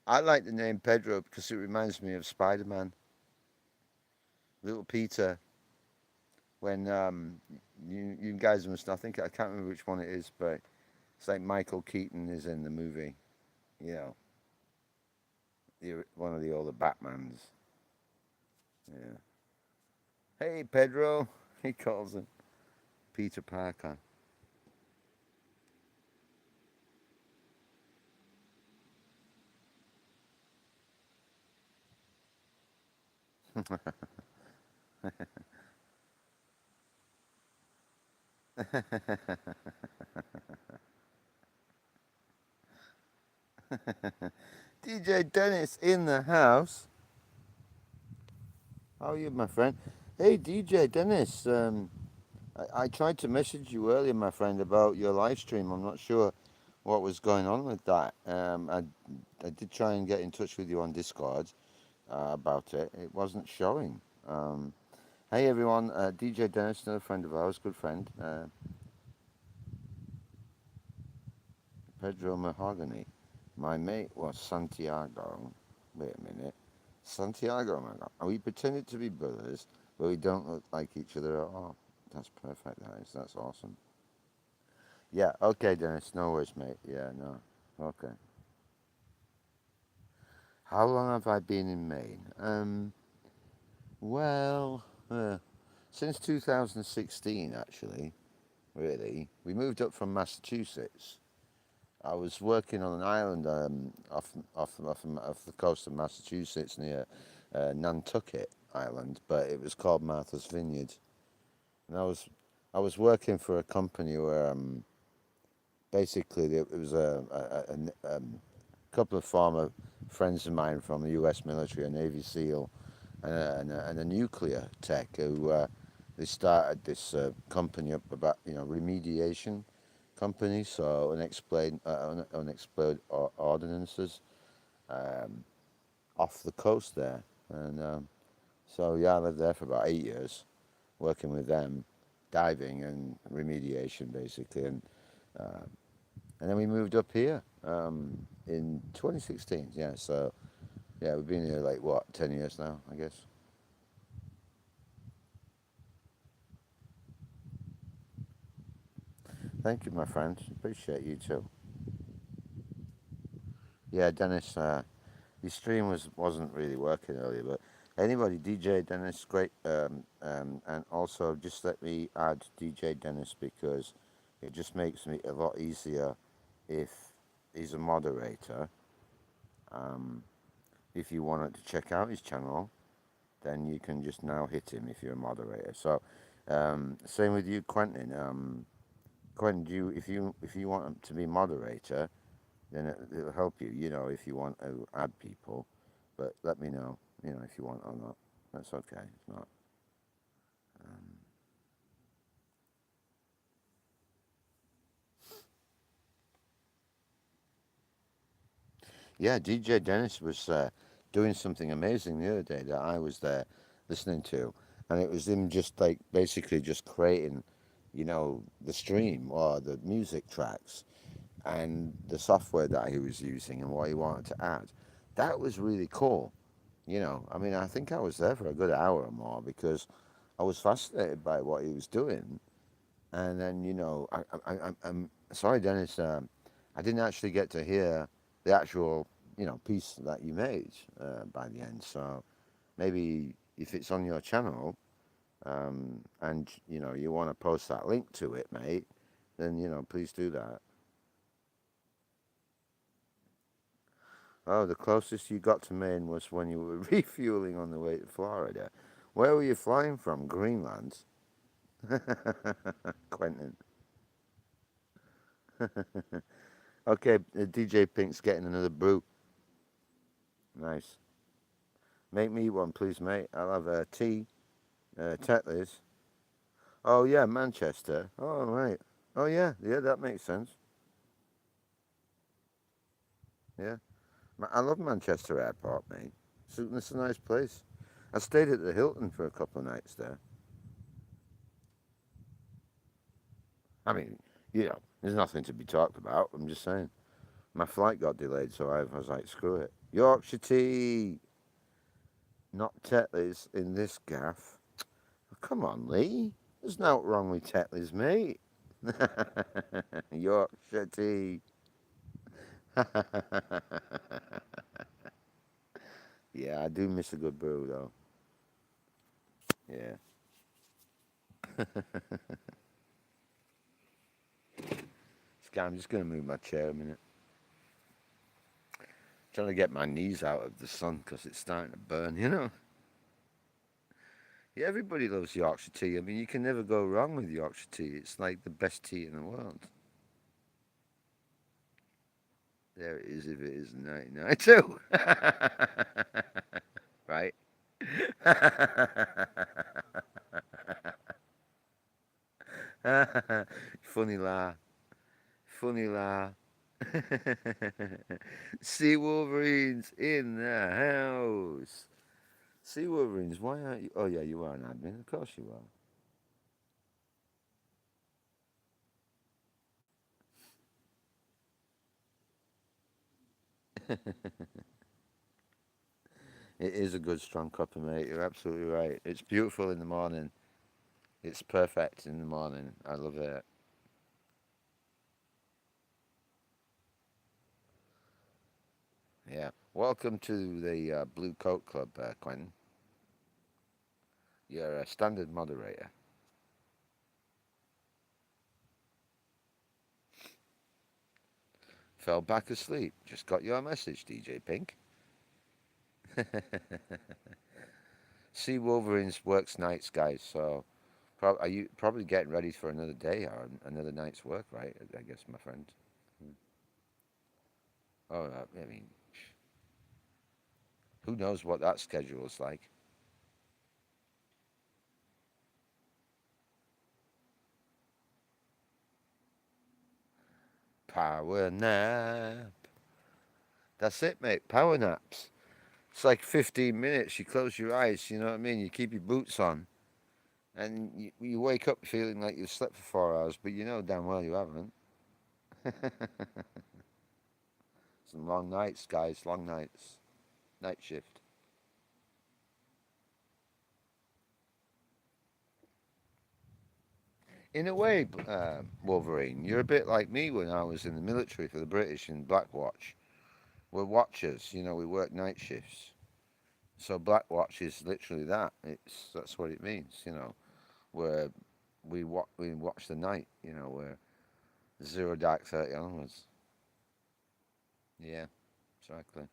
I like the name Pedro because it reminds me of Spider-Man, Little Peter. When you guys must, I think I can't remember which one it is, but it's like Michael Keaton is in the movie. You know, one of the older Batmans. Yeah. Hey Pedro, he calls him Peter Parker. DJ Dennis in the house. How are you, my friend? Hey, DJ Dennis. I tried to message you earlier, my friend, about your live stream. I'm not sure what was going on with that. I did try and get in touch with you on Discord about it. It wasn't showing. Hey, everyone. DJ Dennis, another friend of ours, good friend. Pedro Mahogany. My mate was Santiago. Wait a minute. Santiago, my God. We pretended to be brothers, but we don't look like each other at all. That's perfect, guys. That's awesome. Yeah, okay, Dennis. No worries, mate. Yeah, no. Okay. How long have I been in Maine? Well, since 2016, actually, really. We moved up from Massachusetts. I was working on an island off the coast of Massachusetts near Nantucket Island, but it was called Martha's Vineyard. And I was working for a company where basically it was couple of former friends of mine from the U.S. military, a Navy SEAL, and a nuclear tech who they started this company up about remediation company, so unexploded ordinances um, off the coast there, and so yeah, I lived there for about 8 years, working with them, diving and remediation basically, uh, and then we moved up here in 2016. Yeah, so yeah, we've been here like what 10 years now, I guess. Thank you, my friend. Appreciate you too. Yeah, Dennis, your stream wasn't really working earlier, but anybody, DJ Dennis, great. And also just let me add DJ Dennis because it just makes me a lot easier if he's a moderator. Um, if you wanted to check out his channel, then you can just now hit him if you're a moderator. So, same with you, Quentin. Quentin, if you want him to be moderator, then it'll help you. If you want to add people, but let me know. If you want or not. That's okay. It's not. Um, yeah, DJ Dennis was doing something amazing the other day that I was there listening to, and it was him just like basically just creating, the stream or the music tracks and the software that he was using and what he wanted to add. That was really cool. I mean, I think I was there for a good hour or more because I was fascinated by what he was doing. And then, I'm sorry, Dennis, I didn't actually get to hear the actual, piece that you made by the end. So maybe if it's on your channel, and, you want to post that link to it, mate, then, please do that. Oh, the closest you got to Maine was when you were refueling on the way to Florida. Where were you flying from? Greenland? Quentin. Okay, DJ Pink's getting another brew. Nice. Make me one, please, mate. I'll have a tea. Tetley's. Oh, yeah, Manchester. Oh, right. Oh, yeah. Yeah, that makes sense. Yeah. I love Manchester Airport, mate. It's a nice place. I stayed at the Hilton for a couple of nights there. I mean, there's nothing to be talked about. I'm just saying. My flight got delayed, so I was like, screw it. Yorkshire tea, not Tetley's in this gaff. Oh, come on, Lee. There's nothing wrong with Tetley's, mate. Yorkshire tea. Yeah, I do miss a good brew, though. Yeah. I'm just going to move my chair a minute. Trying to get my knees out of the sun because it's starting to burn. Yeah, everybody loves Yorkshire tea. I mean, you can never go wrong with Yorkshire tea. It's like the best tea in the world. There it is if it is 1992. Right? Funny la. Funny la. Sea Wolverines in the house. Sea Wolverines, why aren't you? Oh, yeah, you are an admin. Of course you are. It is a good strong copper, mate. You're absolutely right. It's beautiful in the morning. It's perfect in the morning. I love it. Yeah. Welcome to the Blue Coat Club, Quentin. You're a standard moderator. Fell back asleep. Just got your message, DJ Pink. Sea Wolverines works nights, guys. So, are you probably getting ready for another day or another night's work, right? I guess, my friend. Hmm. Oh, I mean, who knows what that schedule is like? Power nap. That's it, mate. Power naps. It's like 15 minutes. You close your eyes, you know what I mean? You keep your boots on, and you wake up feeling like you've slept for 4 hours, but you know damn well you haven't. Some long nights, guys. Long nights. Night shift. In a way, Wolverine, you're a bit like me when I was in the military for the British in Black Watch. We're watchers, we work night shifts. So Black Watch is literally that. That's what it means, Where we watch the night, where 0 dark 30 onwards. Yeah, exactly.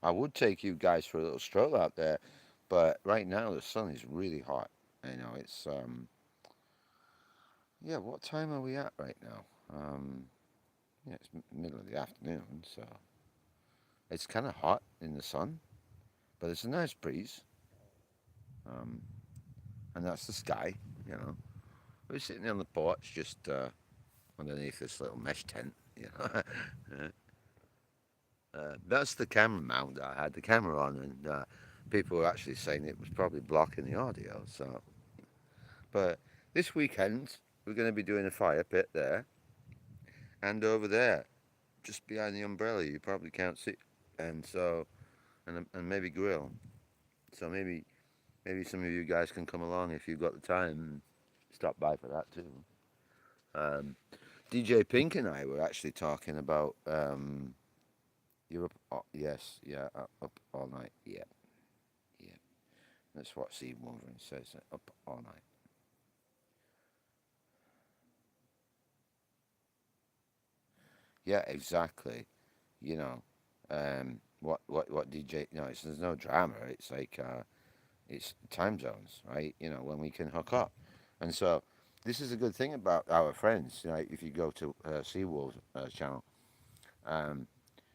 I would take you guys for a little stroll out there, but right now the sun is really hot. It's yeah. What time are we at right now? Yeah, it's middle of the afternoon, so it's kind of hot in the sun, but it's a nice breeze. Um, and that's the sky. You know, we're sitting on the porch just underneath this little mesh tent. That's the camera mount that I had the camera on, and People were actually saying it was probably blocking the audio. So, but this weekend we're going to be doing a fire pit there and over there, just behind the umbrella. You probably can't see, and so and maybe grill. So maybe some of you guys can come along if you've got the time and stop by for that too. Um, DJ Pink and I were actually talking about you're up. Oh, yes, yeah, up all night. Yeah, yeah. That's what Steve Wolverine says. Up all night. Yeah, exactly. You know, what DJ? No, there's no drama. It's like it's time zones, right? You know, when we can hook up, and so this is a good thing about our friends. You know, if you go to Seawolf's channel, um,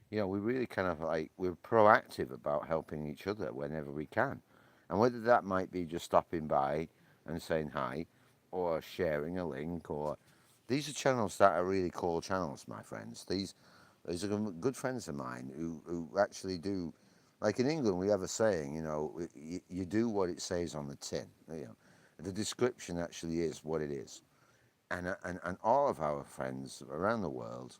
you know, we really kind of like we're proactive about helping each other whenever we can, and whether that might be just stopping by and saying hi, or sharing a link, or these are channels that are really cool channels, my friends. These are good friends of mine who actually do. Like in England, we have a saying, you know, you do what it says on the tin. You know, the description actually is what it is, and all of our friends around the world,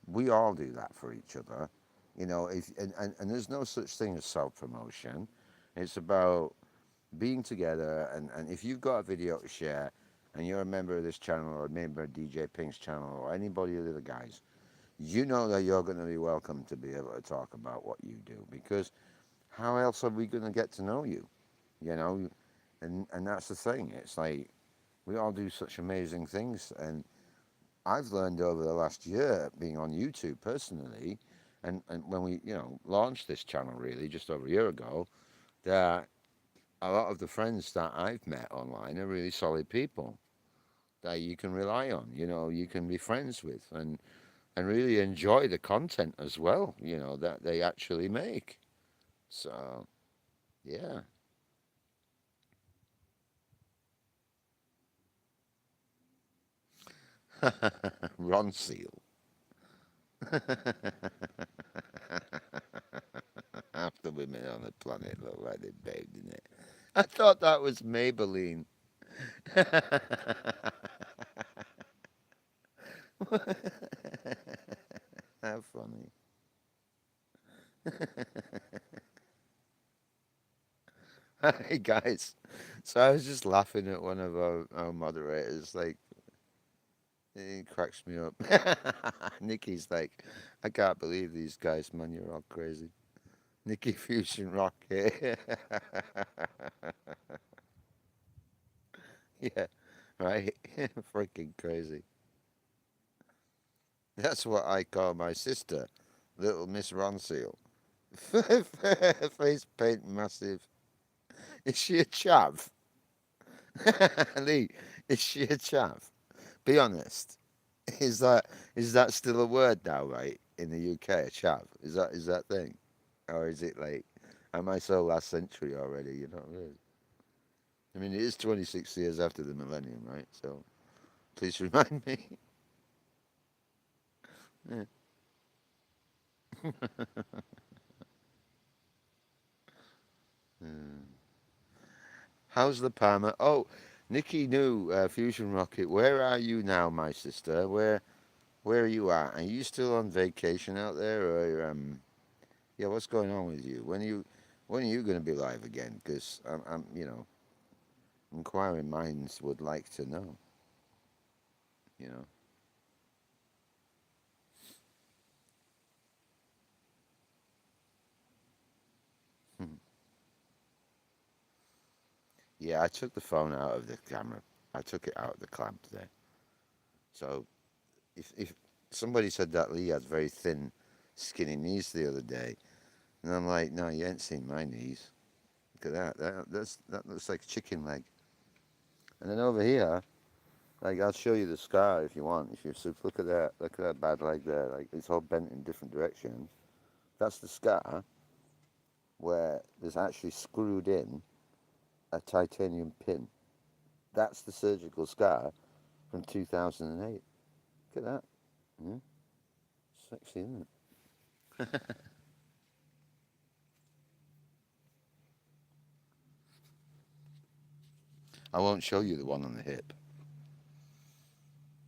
we all do that for each other. You know, and there's no such thing as self promotion. It's about being together, and if you've got a video to share, and you're a member of this channel or a member of DJ Pink's channel or anybody of the other guys, you know that you're going to be welcome to be able to talk about what you do because how else are we going to get to know you? You know, and that's the thing. It's like we all do such amazing things, and I've learned over the last year being on YouTube personally, and when we launched this channel really just over a year ago, that a lot of the friends that I've met online are really solid people that you can rely on. You know, you can be friends with and really enjoy the content as well. You know that they actually make. So yeah, Ron Seal. Half the women on the planet look like they bathed in it. I thought that was Maybelline. How funny. Hey guys, so I was just laughing at one of our moderators. Like, he cracks me up. Nikki's like, I can't believe these guys, man. You're all crazy. Nikki Fusion Rocket. Yeah, right. Freaking crazy. That's what I call my sister, Little Miss Ronseal. Face paint massive. Is she a chav? Lee, is she a chav? Be honest. Is that still a word now, right? In the UK, a chav. Is that thing? Or is it like am I so last century already, you know? Really? I mean it is 26 years after the millennium, right? So please remind me. Yeah. Hmm. How's the Palmer? Oh, Nikki New, Fusion Rocket. Where are you now, my sister? Where are you at? Are you still on vacation out there, or yeah? What's going on with you? When are you going to be live again? Because inquiring minds would like to know. You know. Hmm. Yeah, I took the phone out of the camera. I took it out of the clamp there. So if somebody said that Lee had very thin, skinny knees the other day, and I'm like, no, you ain't seen my knees. Look at that. That looks like a chicken leg. And then over here, like I'll show you the scar if you want. If you so look at that, look at that bad leg there. Like it's all bent in different directions. That's the scar where there's actually screwed in a titanium pin. That's the surgical scar from 2008. Look at that. Yeah, sexy, isn't it? I won't show you the one on the hip.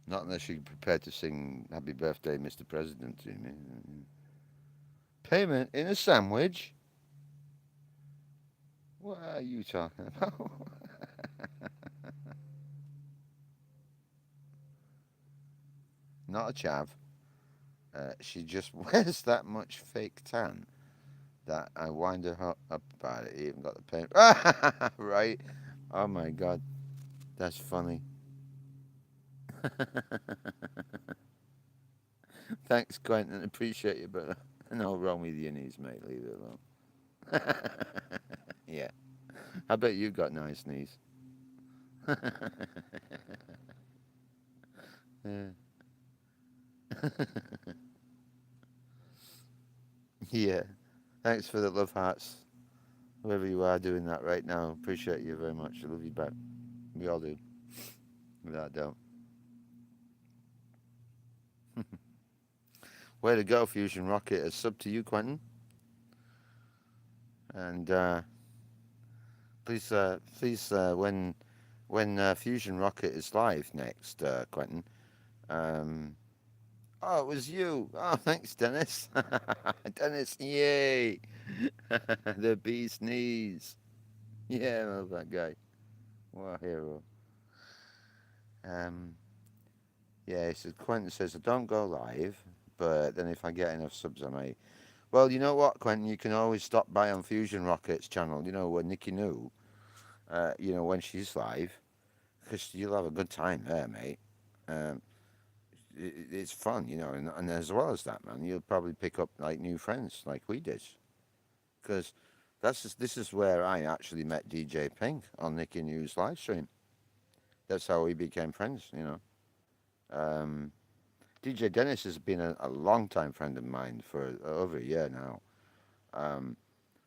Not unless you're prepared to sing Happy Birthday, Mr. President to me. Payment in a sandwich? What are you talking about? Not a chav. She just wears that much fake tan that I wind her up about it. He even got the paint. Right? Oh my god. That's funny. Thanks, Quentin. Appreciate you, but no wrong with your knees, mate. Leave it alone. Yeah. I bet you got nice knees. Yeah. Yeah. Thanks for the love hearts. Whoever you are doing that right now, appreciate you very much. I love you back. We all do. Without doubt. Way to go, Fusion Rocket. A sub to you, Quentin. And please, when Fusion Rocket is live next, Quentin. Um, oh, it was you. Oh, thanks, Dennis. Dennis, yay! The bee's knees. Yeah, I love that guy. What a hero. Um, yeah, so Quentin says, I don't go live, but then if I get enough subs, I may. Well, you know what, Quentin? You can always stop by on Fusion Rocket's channel, where Nikki New, when she's live, because you'll have a good time there, mate. Um, it's fun, and as well as that, man, you'll probably pick up like new friends like we did, because this is where I actually met DJ Pink on Nikki New's live stream. That's how we became friends. Um, DJ Dennis has been a long time friend of mine for over a year now. Um,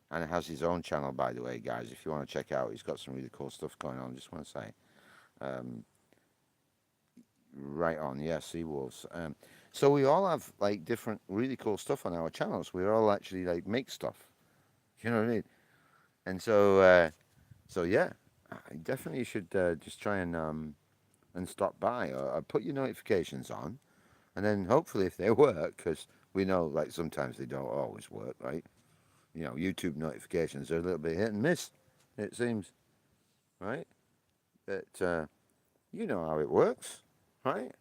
and has his own channel, by the way, guys. If you want to check out, he's got some really cool stuff going on. Just want to say, um, right on, yeah, sea wolves. So we all have like different, really cool stuff on our channels. We all actually like make stuff. You know what I mean? And so yeah, I definitely should just try and stop by or put your notifications on, and then hopefully if they work, because we know like sometimes they don't always work, right? YouTube notifications are a little bit hit and miss, it seems, right? But you know how it works, right?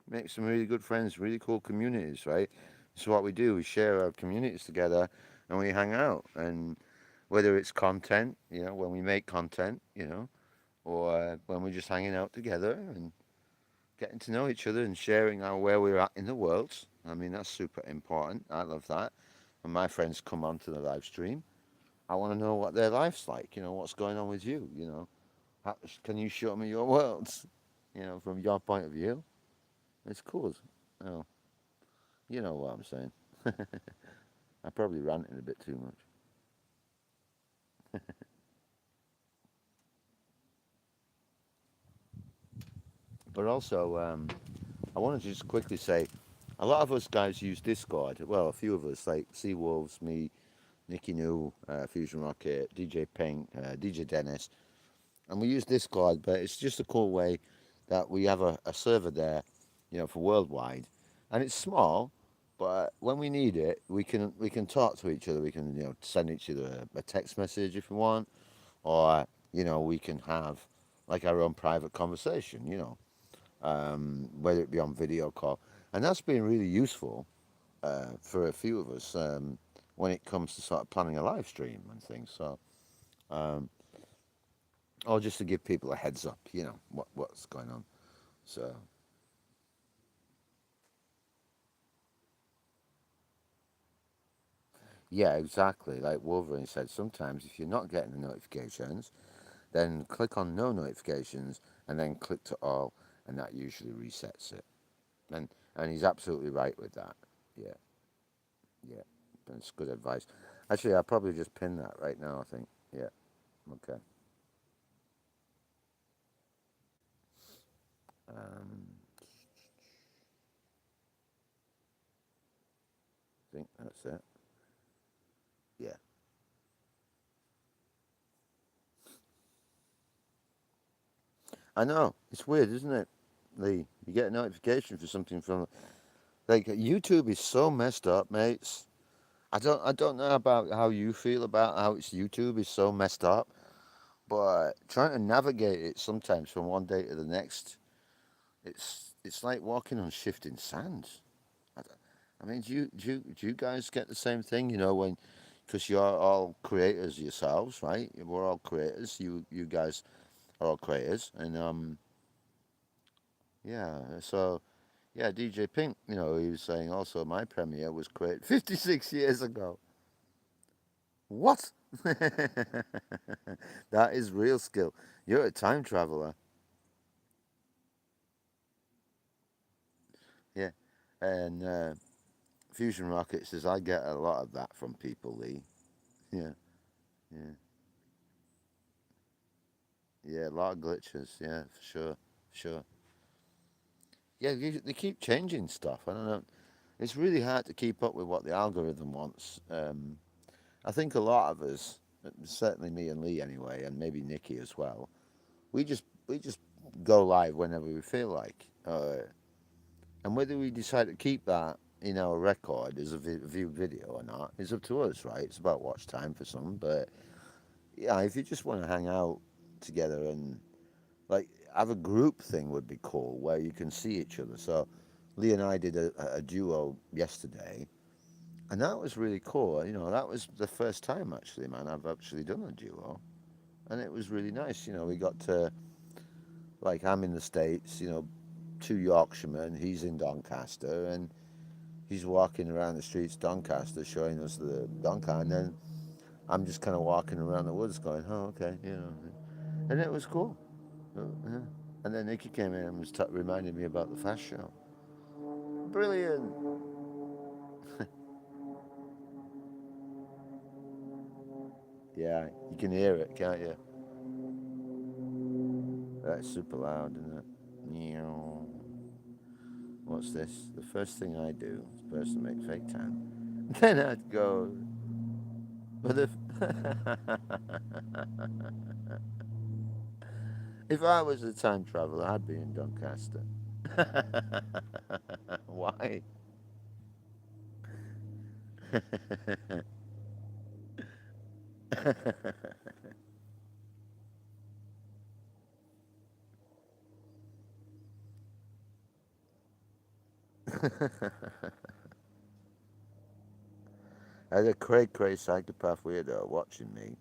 Make some really good friends, really cool communities, right? So what we do, we share our communities together, and we hang out. And whether it's content, when we make content, or when we're just hanging out together and getting to know each other and sharing where we're at in the world. I mean, that's super important. I love that. When my friends come onto the live stream, I want to know what their life's like. What's going on with you. How, can you show me your worlds? From your point of view. It's cool. Oh, you know what I'm saying. I probably ranting a bit too much. But also, I want to just quickly say, a lot of us guys use Discord. Well, a few of us, like Seawolves, me, Nicky New, Fusion Rocket, DJ Pink, DJ Dennis, and we use Discord. But it's just a cool way that we have a server there, for worldwide, and it's small. But when we need it, we can talk to each other. We can send each other a text message if we want, or we can have like our own private conversation. Whether it be on video call, and that's been really useful for a few of us when it comes to sort of planning a live stream and things. So, um, or just to give people a heads up, what's going on. So, yeah, exactly. Like Wolverine said, sometimes if you're not getting the notifications, then click on no notifications and then click to all, and that usually resets it. And he's absolutely right with that. Yeah, yeah, that's good advice. Actually, I'll probably just pin that right now. I think. Yeah. Okay. I think that's it. Yeah. I know. It's weird, isn't it? Lee, you get a notification for something from like YouTube is so messed up, mates. I don't know about how you feel about how it's YouTube is so messed up, but trying to navigate it sometimes from one day to the next, it's like walking on shifting sands. I, don't- I mean, do you guys get the same thing? You know, when because you're all creators yourselves, right? We're all creators. You guys are all creators, and yeah. So yeah, DJ Pink, he was saying also my premiere was created 56 years ago. What? That is real skill. You're a time traveler. Yeah. And Fusion Rocket says, I get a lot of that from people, Lee. Yeah, yeah, yeah, a lot of glitches. Yeah, for sure, for sure. Yeah, they keep changing stuff. I don't know. It's really hard to keep up with what the algorithm wants. I think a lot of us, certainly me and Lee anyway, and maybe Nikki as well, we just go live whenever we feel like. And whether we decide to keep that in our record as a view video or not is up to us, right? It's about watch time for some, but yeah, if you just want to hang out together and like have a group thing would be cool where you can see each other. So Lee and I did a duo yesterday, and that was really cool. That was the first time actually, man, I've actually done a duo, and it was really nice. We got to like I'm in the States, two Yorkshiremen, he's in Doncaster, and he's walking around the streets of Doncaster showing us the Doncaster, and then I'm just kind of walking around the woods going, oh, okay, and it was cool. Yeah. And then Nikki came in and was reminding me about the fast show. Brilliant. Yeah, you can hear it, can't you? That's super loud, isn't it? Meow. What's this? The first thing I do is first make fake time. Then I'd go. But if I was a time traveler, I'd be in Doncaster. Why? I had a cray psychopath weirdo watching me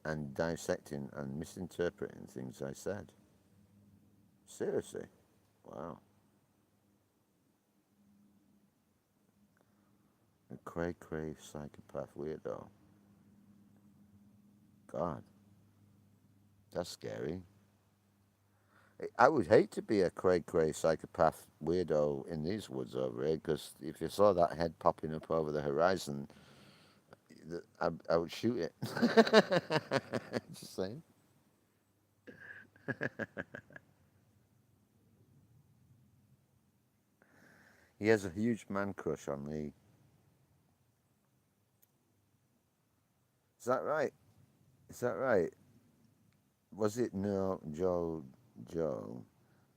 and dissecting and misinterpreting things I said. Seriously? Wow. A cray psychopath weirdo. God, that's scary. I would hate to be a cray psychopath weirdo in these woods over here because if you saw that head popping up over the horizon, I would shoot it. Just saying. He has a huge man crush on me. Is that right? Is that right? Was it no Joe?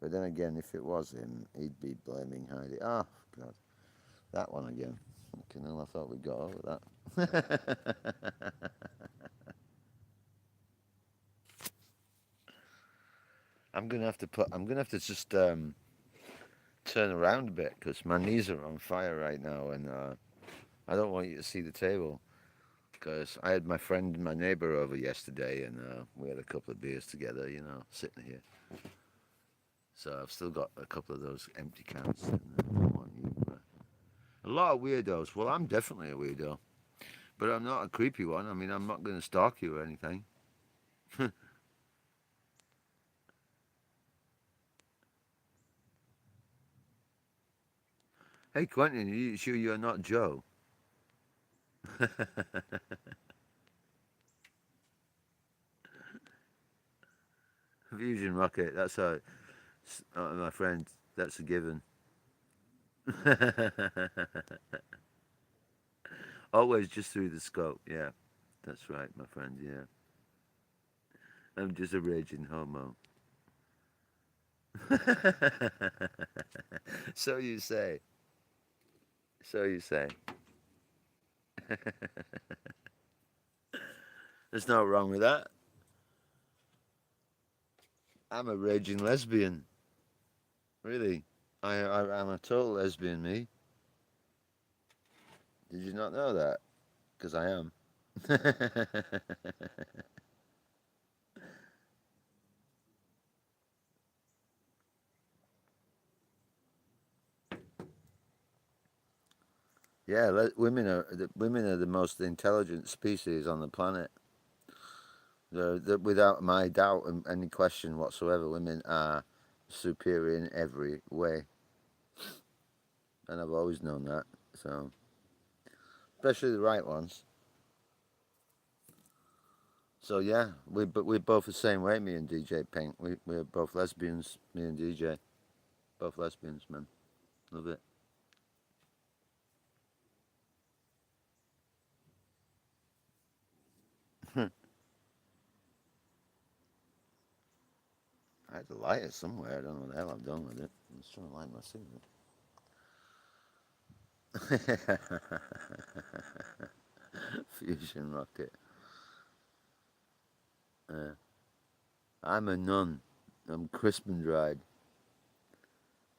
But then again, if it was him, he'd be blaming Heidi. Oh, God. That one again. Okay, no, I thought we got over that. I'm gonna have to just turn around a bit because my knees are on fire right now, and I don't want you to see the table because I had my friend and my neighbor over yesterday, and we had a couple of beers together, sitting here. So I've still got a couple of those empty cans. And, I don't want you, a lot of weirdos. Well, I'm definitely a weirdo, but I'm not a creepy one. I mean, I'm not going to stalk you or anything. Hey, Quentin, are you sure you're not Joe? Fusion rocket. That's how. My friend. That's a given. Always just through the scope. Yeah, that's right, my friend. Yeah, I'm just a raging homo. So you say. So you say. There's no wrong with that. I'm a raging lesbian. Really. I'm a total lesbian, me. Did you not know that? Because I am. Yeah, women are the most intelligent species on the planet. Without my doubt and any question whatsoever, women are superior in every way, and I've always known that. So, especially the right ones. So yeah, we're both the same way. Me and DJ Pink, we're both lesbians. Me and DJ, both lesbians, man. Love it. I had to light it somewhere. I don't know what the hell I've done with it. I'm just trying to light my cigarette. Fusion rocket. Uh, I'm a nun. I'm crisp and dried.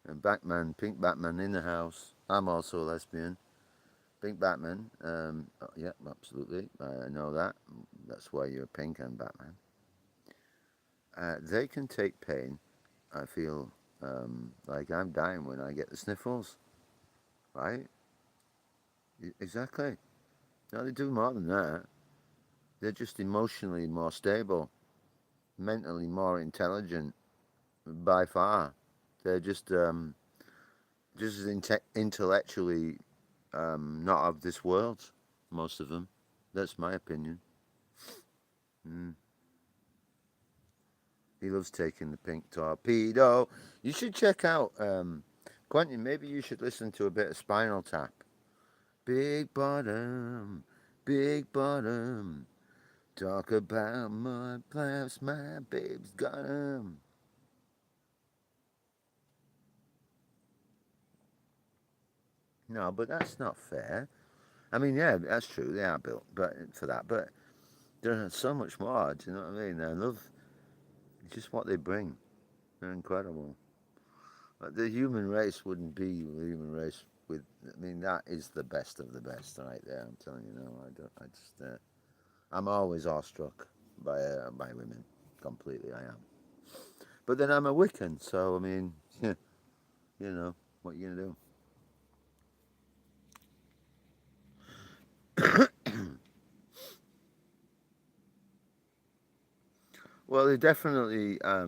And Batman, Pink Batman in the house. I'm also a lesbian. Pink Batman. Yeah, absolutely. I know that. That's why you're pink and Batman. They can take pain. I feel like I'm dying when I get the sniffles. Right? Exactly. No, they do more than that. They're just emotionally more stable, mentally more intelligent by far. They're just as intellectually not of this world. Most of them. That's my opinion. Mm. He loves taking the pink torpedo. You should check out Quentin. Maybe you should listen to a bit of Spinal Tap. Big bottom. Talk about my plans, my baby's got 'em. No, but that's not fair. I mean, yeah, that's true. They are built, but for that, but there's so much more. Do you know what I mean? I love just what they bring. They're incredible. The human race wouldn't be the human race with. I mean, that is the best of the best right there. I'm telling you. No, I don't. I just. I'm always awestruck by women. Completely, I am. But then I'm a Wiccan, so I mean, you know, what you gonna do? Well, they definitely. Uh,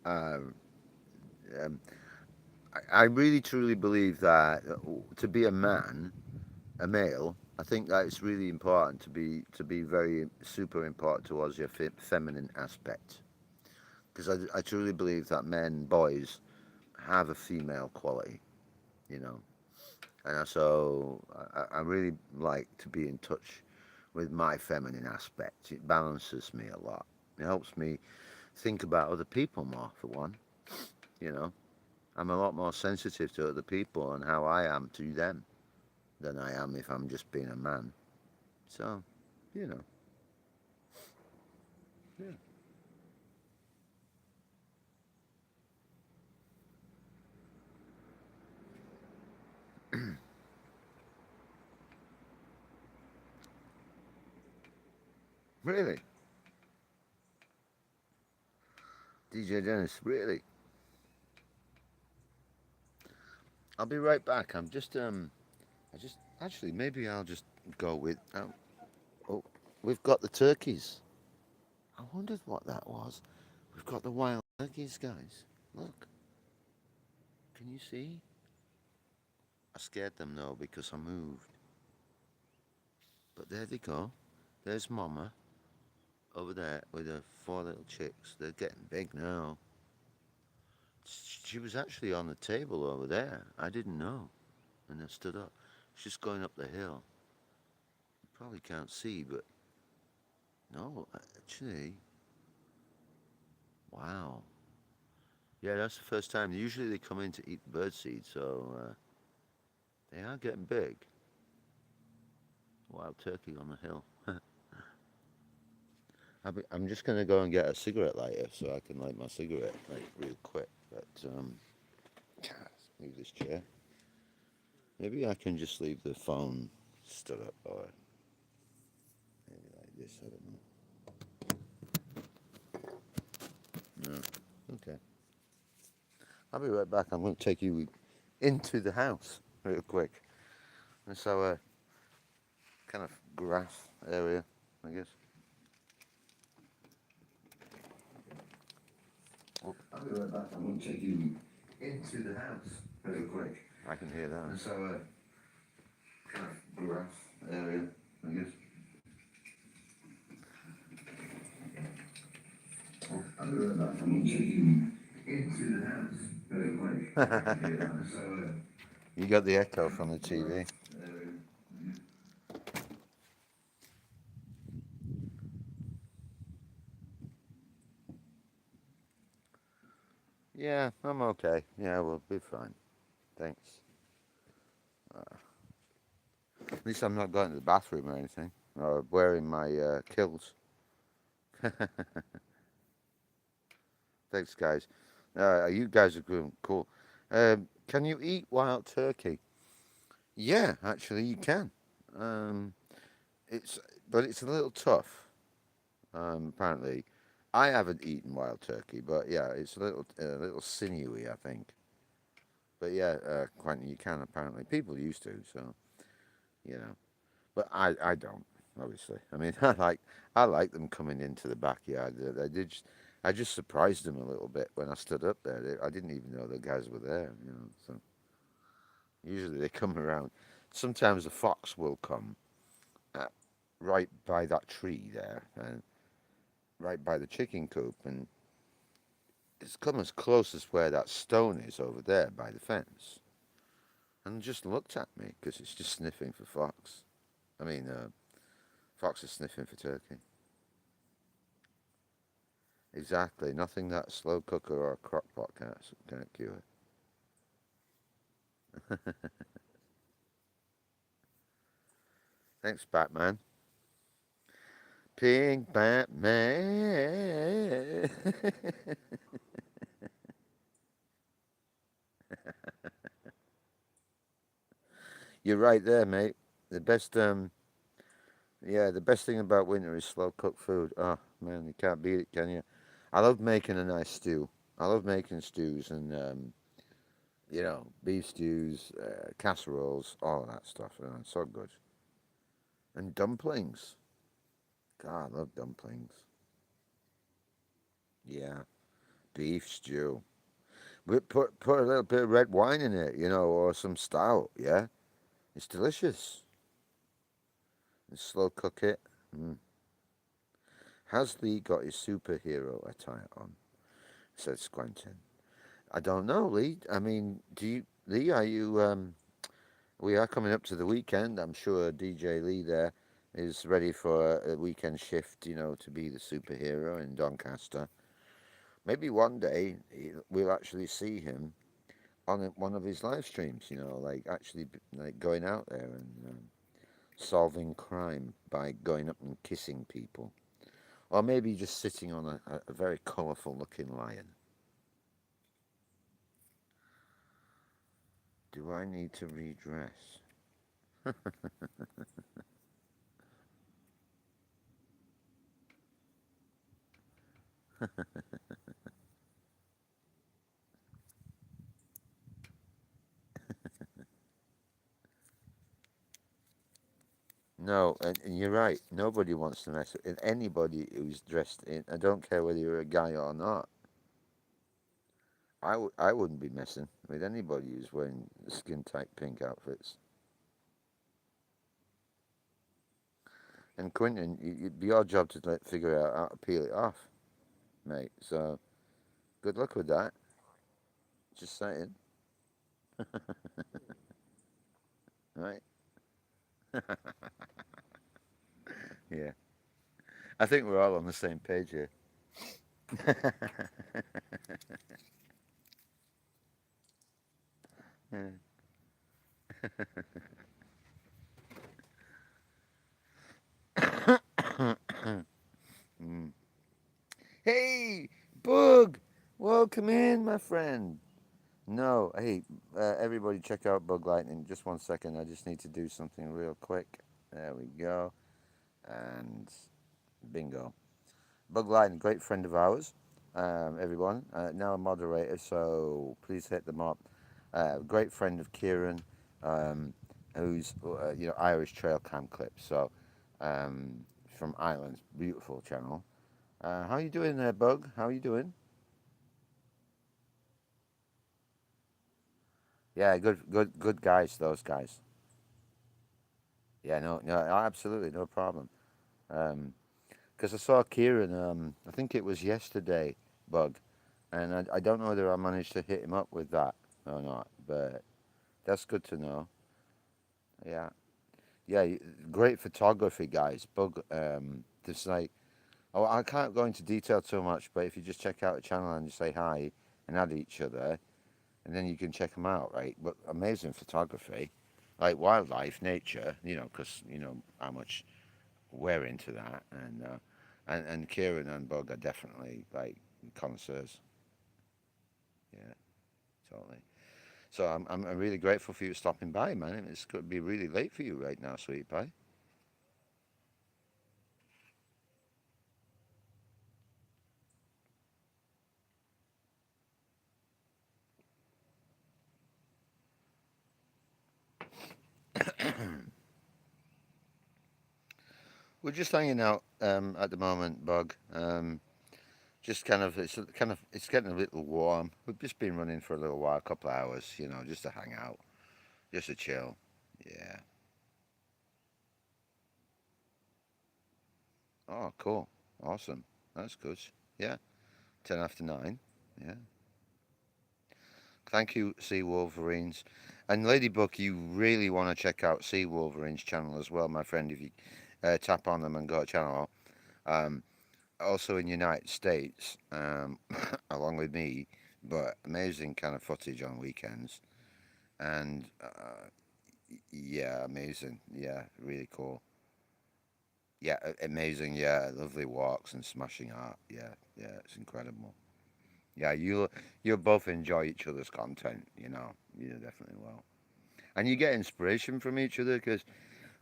um, I really truly believe that to be a man, a male, I think that it's really important to be very super important towards your feminine aspect because I truly believe that men, boys, have a female quality, you know, and so I really like to be in touch with my feminine aspect. It balances me a lot. It helps me think about other people more, for one, you know. I'm a lot more sensitive to other people and how I am to them than I am if I'm just being a man. So, you know, yeah. Really? DJ Dennis, really? I'll be right back. I just, actually, maybe I'll just go with, oh, we've got the turkeys. I wondered what that was. We've got the wild turkeys, guys. Look, can you see? I scared them though because I moved. But there they go. There's Mama over there with her four little chicks. They're getting big now. She was actually on the table over there. I didn't know. And I stood up. She's going up the hill. You probably can't see, but no, actually, wow. Yeah, that's the first time. Usually they come in to eat birdseed, so they are getting big. Wild turkey on the hill. I'm just gonna go and get a cigarette lighter so I can light my cigarette like real quick. But let's move this chair. Maybe I can just leave the phone stood up, or maybe like this. I don't know. No. Okay. I'll be right back. I'm going to take you into the house real quick. Let's have a kind of grass area, I guess. Oh, I'll be right back. I'm going to take you into the house real quick. I can hear that. Let's have a kind of grass area, I guess. Oh, I'll be right back. I'm going to take you into the house real quick. I can hear that. Let's have a You got the echo from the TV. Yeah, I'm okay. Yeah, we'll be fine. Thanks. At least I'm not going to the bathroom or anything, or wearing my kilts. Thanks, guys. You guys are doing cool. Can you eat wild turkey? Yeah, actually, you can. Um, it's but it's a little tough. Apparently, I haven't eaten wild turkey, but yeah, it's a little sinewy, I think. But yeah, Quentin, you can apparently. People used to, so you know. But I don't, obviously. I mean, I like them coming into the backyard. I just surprised them a little bit when I stood up there. I didn't even know the guys were there. So usually they come around. Sometimes a fox will come uh, right by that tree there, and right by the chicken coop, and it's come as close as where that stone is over there by the fence, and just looked at me because it's just sniffing for fox. I mean, fox is sniffing for turkey. Exactly. Nothing that slow cooker or a crock pot can't cure. Thanks, Batman. Pink Batman. You're right there, mate. The best, yeah, the best thing about winter is slow cooked food. Oh man, you can't beat it, can you? I love making a nice stew. I love making stews and beef stews, casseroles, all of that stuff. It's so good. And dumplings. God, I love dumplings. Yeah, beef stew. Put a little bit of red wine in it, or some stout. Yeah, it's delicious. And slow cook it. Mm. Has Lee got his superhero attire on? Said Squantin. I don't know, Lee. I mean, Lee? Are you? We are coming up to the weekend. I'm sure DJ Lee there is ready for a weekend shift. To be the superhero in Doncaster. Maybe one day we'll actually see him on one of his live streams. Like actually like going out there and solving crime by going up and kissing people, or maybe just sitting on a very colourful looking lion. Do I need to redress? No, and you're right. Nobody wants to mess with anybody who's dressed in. I don't care whether you're a guy or not. I wouldn't be messing with anybody who's wearing skin tight pink outfits. And Quentin, it'd be your job to figure out how to peel it off, mate. So good luck with that. Just saying, right? Yeah, I think we're all on the same page here. Mm. Hey, Bug! Welcome in, my friend. No, hey, everybody check out Bug Lightning. Just 1 second, I just need to do something real quick. There we go. And bingo. Bug Lightning, great friend of ours, everyone. Now a moderator, so please hit them up. Great friend of Kieran, um, who's, Irish Trail Cam Clips. So, from Ireland, beautiful channel. How you doing there, Bug? How you doing? Yeah, good guys. Those guys. Yeah, no, absolutely, no problem. Because I saw Kieran. I think it was yesterday, Bug, and I don't know whether I managed to hit him up with that or not, but that's good to know. Yeah, yeah, great photography, guys. Bug, just like, oh, I can't go into detail too much, but if you just check out the channel and you say hi and add each other, and then you can check them out, right? But amazing photography, like wildlife, nature, because how much we're into that, and Kieran and Bug are definitely like connoisseurs. Yeah, totally. So I'm really grateful for you stopping by, man. It's going to be really late for you right now, sweet pie. We're just hanging out at the moment, Bug. Just it's getting a little warm. We've just been running for a little while, a couple of hours, just to hang out, just to chill. Yeah. Oh, cool. Awesome. That's good. Yeah. 10 after 9. Yeah. Thank you, Sea Wolverines. And Ladybug, you really want to check out Sea Wolverines channel as well, my friend, if you tap on them and go to channel. Um, Also in United States, along with me, but amazing kind of footage on weekends. And yeah, amazing. Yeah, really cool. Yeah, amazing. Yeah, lovely walks and smashing art. Yeah, yeah, it's incredible. Yeah, you'll both enjoy each other's content. You definitely will, and you get inspiration from each other. Because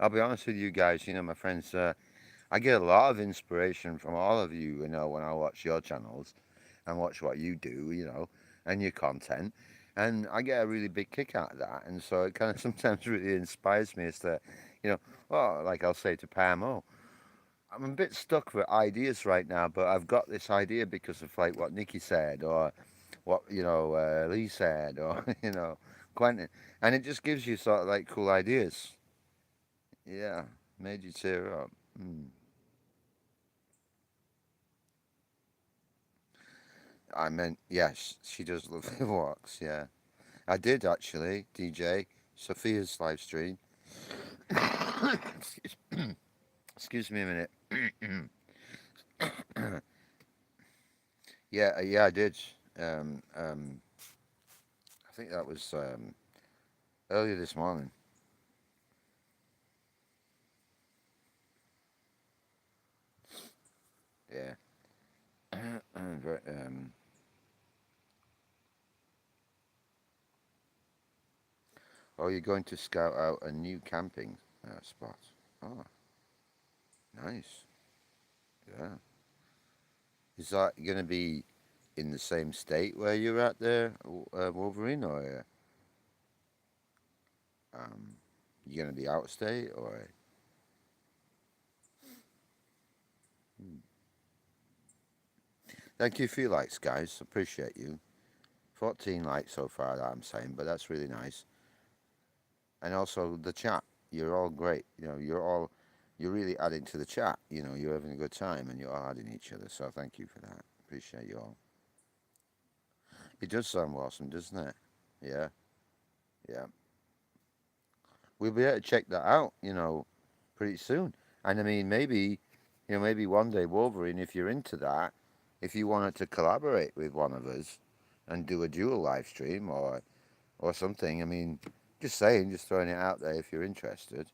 I'll be honest with you guys, my friends, I get a lot of inspiration from all of you. When I watch your channels and watch what you do, and your content, and I get a really big kick out of that. And so it kind of sometimes really inspires me as to, well, like I'll say to Pam, oh, I'm a bit stuck with ideas right now, but I've got this idea because of like what Nikki said or what Lee said or Quentin, and it just gives you sort of like cool ideas. Yeah, made you tear up. Mm. I meant yes, she does lovely walks. Yeah, I did actually DJ Sophia's live stream. excuse, excuse me a minute. Yeah, yeah, I did. Um, um, I think that was earlier this morning. Yeah. Oh, you're going to scout out a new camping spot. Oh, nice. Yeah. Is that going to be in the same state where you're at there, Wolverine, or you going to be out of state, or? Hmm. Thank you for your likes, guys. Appreciate you. 14 likes so far, that I'm saying, but that's really nice. And also the chat. You're all great. You're really adding to the chat. You're having a good time and you're all adding each other. So thank you for that. Appreciate you all. It does sound awesome, doesn't it? Yeah, yeah. We'll be able to check that out, pretty soon. And I mean, maybe one day, Wolverine, if you're into that, if you wanted to collaborate with one of us and do a dual live stream, or or something. I mean, just saying, just throwing it out there if you're interested.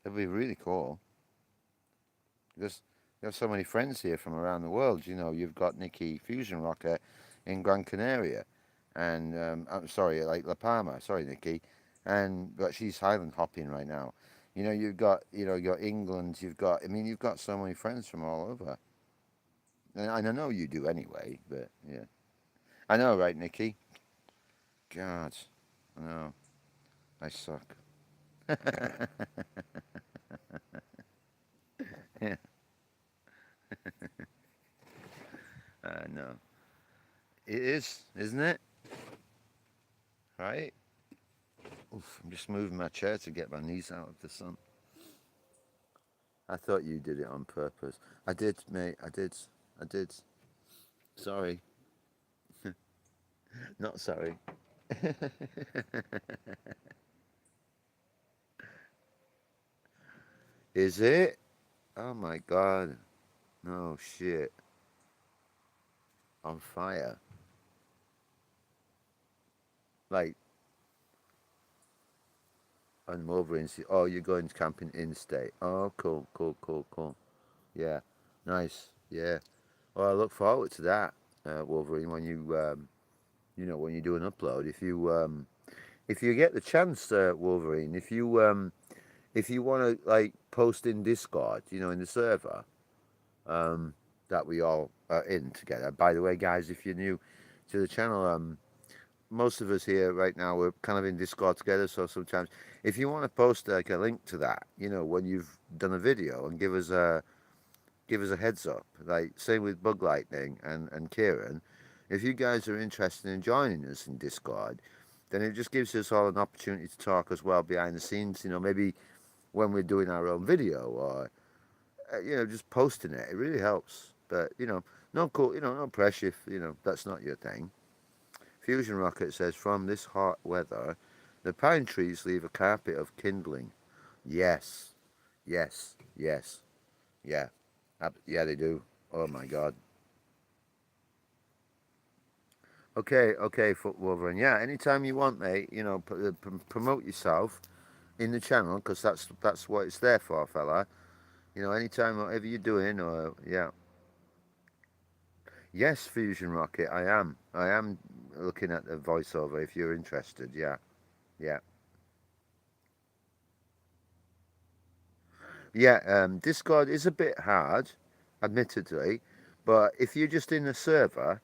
It'd be really cool. Because you have so many friends here from around the world. You've got Nikki Fusion Rocker in Gran Canaria, and I'm sorry, like La Palma. Sorry, Nikki, but she's Highland hopping right now. You've got England. You've got so many friends from all over, and I know you do anyway. But yeah, I know, right, Nikki? God, I know, I suck. Yeah, I know. It is, isn't it? Right? Oof, I'm just moving my chair to get my knees out of the sun. I thought you did it on purpose. I did, mate. I did. I did. Sorry. Not sorry. Is it? Oh my god. No shit. On fire. Like, I'm over in. Oh, you're going camping in state. Oh, cool, cool, cool, cool. Yeah. Nice. Yeah. Well, I look forward to that, Wolverine, when you do an upload. If you get the chance, Wolverine, if you want to like post in Discord, in the server, um, that we all are in together. By the way, guys, if you're new to the channel, most of us here right now we're kind of in Discord together. So sometimes, if you want to post like a link to that, when you've done a video, and give us a heads up. Like same with Bug Lightning and Kieran, if you guys are interested in joining us in Discord, then it just gives us all an opportunity to talk as well behind the scenes. Maybe when we're doing our own video or just posting it. It really helps. But no cool. No pressure if that's not your thing. Fusion Rocket says from this hot weather, the pine trees leave a carpet of kindling. Yes, yes, yes, yeah, yeah. They do. Oh my God. Okay, okay, Foot Wolverine. Yeah, anytime you want, mate. Promote yourself in the channel because that's what it's there for, fella. Anytime, whatever you're doing, or yeah. Yes, Fusion Rocket, I am. I am looking at the voiceover if you're interested. Yeah, yeah, yeah. Discord is a bit hard, admittedly, but if you're just in a server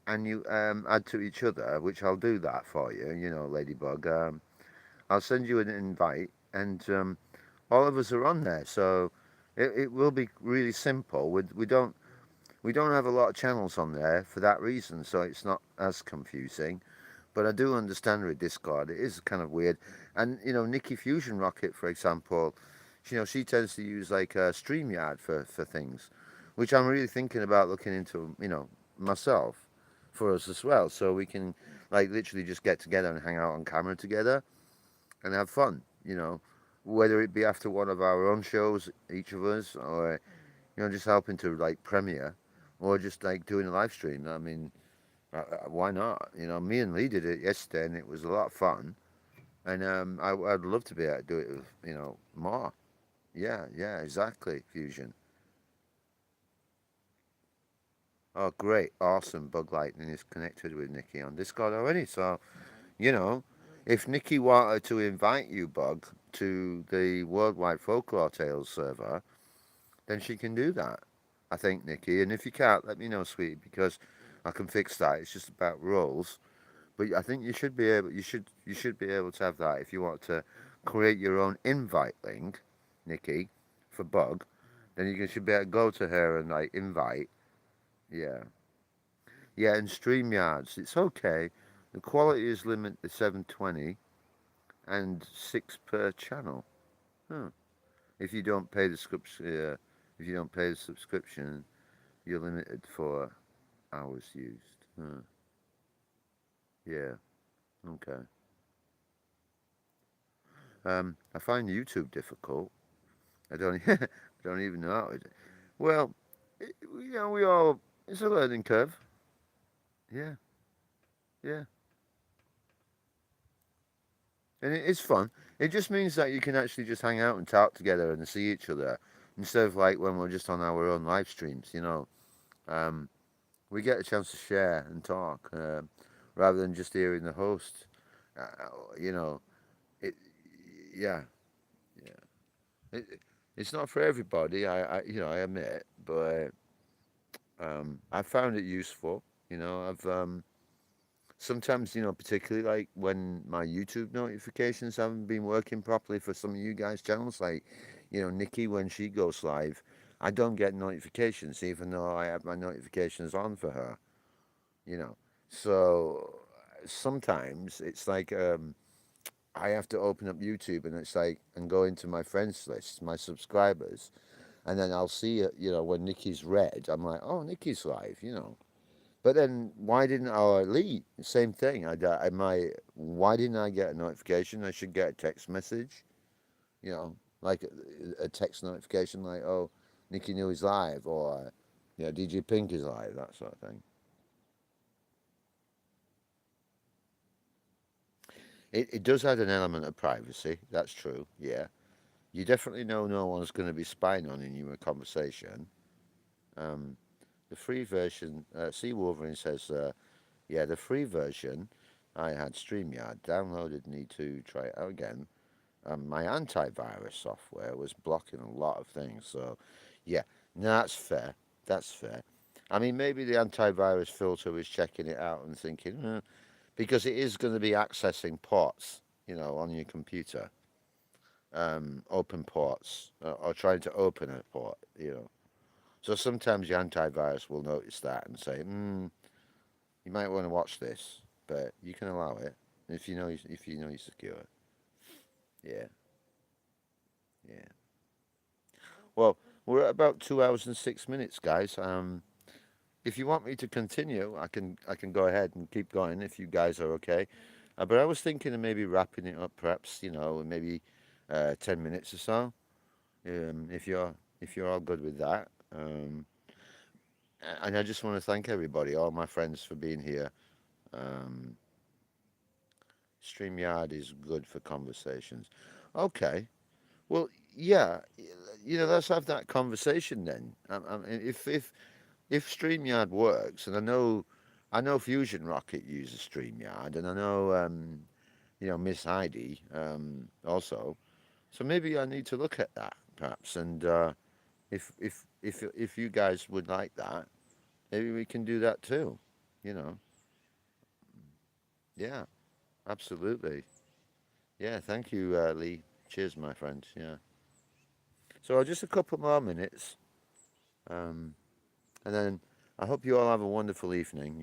and you add to each other, which I'll do that for you, Ladybug. I'll send you an invite, and all of us are on there, so it will be really simple. We don't have a lot of channels on there for that reason, so it's not as confusing. But I do understand with Discord, it is kind of weird. And Nikki Fusion Rocket, for example, she tends to use like StreamYard for things, which I'm really thinking about looking into, myself for us as well, so we can like literally just get together and hang out on camera together and have fun. Whether it be after one of our own shows, each of us, or just helping to like premiere, or just like doing a live stream. I mean, why not? Me and Lee did it yesterday, and it was a lot of fun. And I'd love to be able to do it with more. Yeah, yeah, exactly. Fusion. Oh, great, awesome. Bug Lightning is connected with Nikki on Discord already. So you know, if Nikki wanted to invite you, Bug, to the Worldwide Folklore Tales server, then she can do that. I think, Nikki. And if you can't, let me know, sweetie, because I can fix that. It's just about rules. But I think you should be able to have that if you want to create your own invite link, Nikki, for Bug. Then should be able to go to her and like invite. Yeah, yeah, and StreamYards. It's okay. The quality is limited to 720 and six per channel. Huh. If you don't pay the if you don't pay the subscription, you're limited for hours used. Huh. Yeah. Okay. I find YouTube difficult. I don't. I don't even know how it. Well, we all. It's a learning curve. Yeah. Yeah. and it's fun. It just means that you can actually just hang out and talk together and see each other instead of like when we're just on our own live streams. Um, we get a chance to share and talk rather than just hearing the host. You know, it. Yeah, yeah. It's not for everybody. I admit, but I found it useful. I've sometimes, particularly like when my YouTube notifications haven't been working properly for some of you guys' channels, like, Nikki, when she goes live, I don't get notifications, even though I have my notifications on for her, you know. So sometimes it's like I have to open up YouTube and it's like, and go into my friends list, my subscribers, and then I'll see it, when Nikki's red, I'm like, oh, Nikki's live. But then why didn't I Lee? Same thing. Why didn't I get a notification? I should get a text message, like a text notification, like, oh, Nikki knew he's live, or DJ Pink is live, that sort of thing. It does add an element of privacy. That's true. Yeah, you definitely know no one's going to be spying on you in a conversation. Um, the free version, Sea Wolverine says. Yeah, the free version, I had StreamYard downloaded, need to try it out again. My antivirus software was blocking a lot of things, so yeah, no, that's fair. That's fair. I mean, maybe the antivirus filter was checking it out and thinking, because it is going to be accessing ports, on your computer, open ports, or trying to open a port. So sometimes your antivirus will notice that and say, you might want to watch this, but you can allow it if you know you secure it. Yeah, yeah. Well, we're at about 2 hours and 6 minutes, guys. If you want me to continue, I can go ahead and keep going if you guys are okay. But I was thinking of maybe wrapping it up, perhaps maybe 10 minutes or so. If you're all good with that. And I just want to thank everybody, all my friends, for being here. Um, StreamYard is good for conversations. Okay. Well, yeah. Let's have that conversation then. If StreamYard works, and I know Fusion Rocket uses StreamYard, and I know Miss Heidi also. So maybe I need to look at that perhaps, and if you guys would like that, maybe we can do that too. You know. Yeah. Absolutely. Yeah. Thank you, Lee. Cheers, my friend. Yeah. So just a couple more minutes, um, and then I hope you all have a wonderful evening.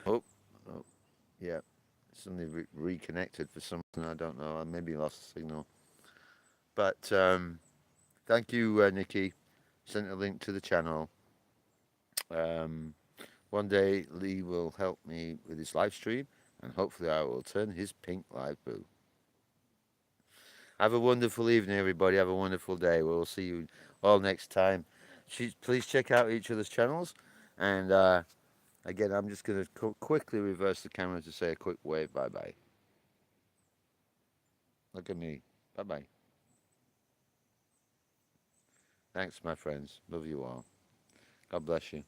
Oh, oh, yeah. Suddenly reconnected for some reason. I don't know. I maybe lost the signal. But thank you, Nikki. Sent a link to the channel. Um, one day Lee will help me with his live stream, and hopefully I will turn his pink live blue. Have a wonderful evening, everybody. Have a wonderful day. We'll see you all next time. Please check out each other's channels. And again, I'm just going to quickly reverse the camera to say a quick wave. Bye bye. Look at me. Bye bye. Thanks, my friends. Love you all. God bless you.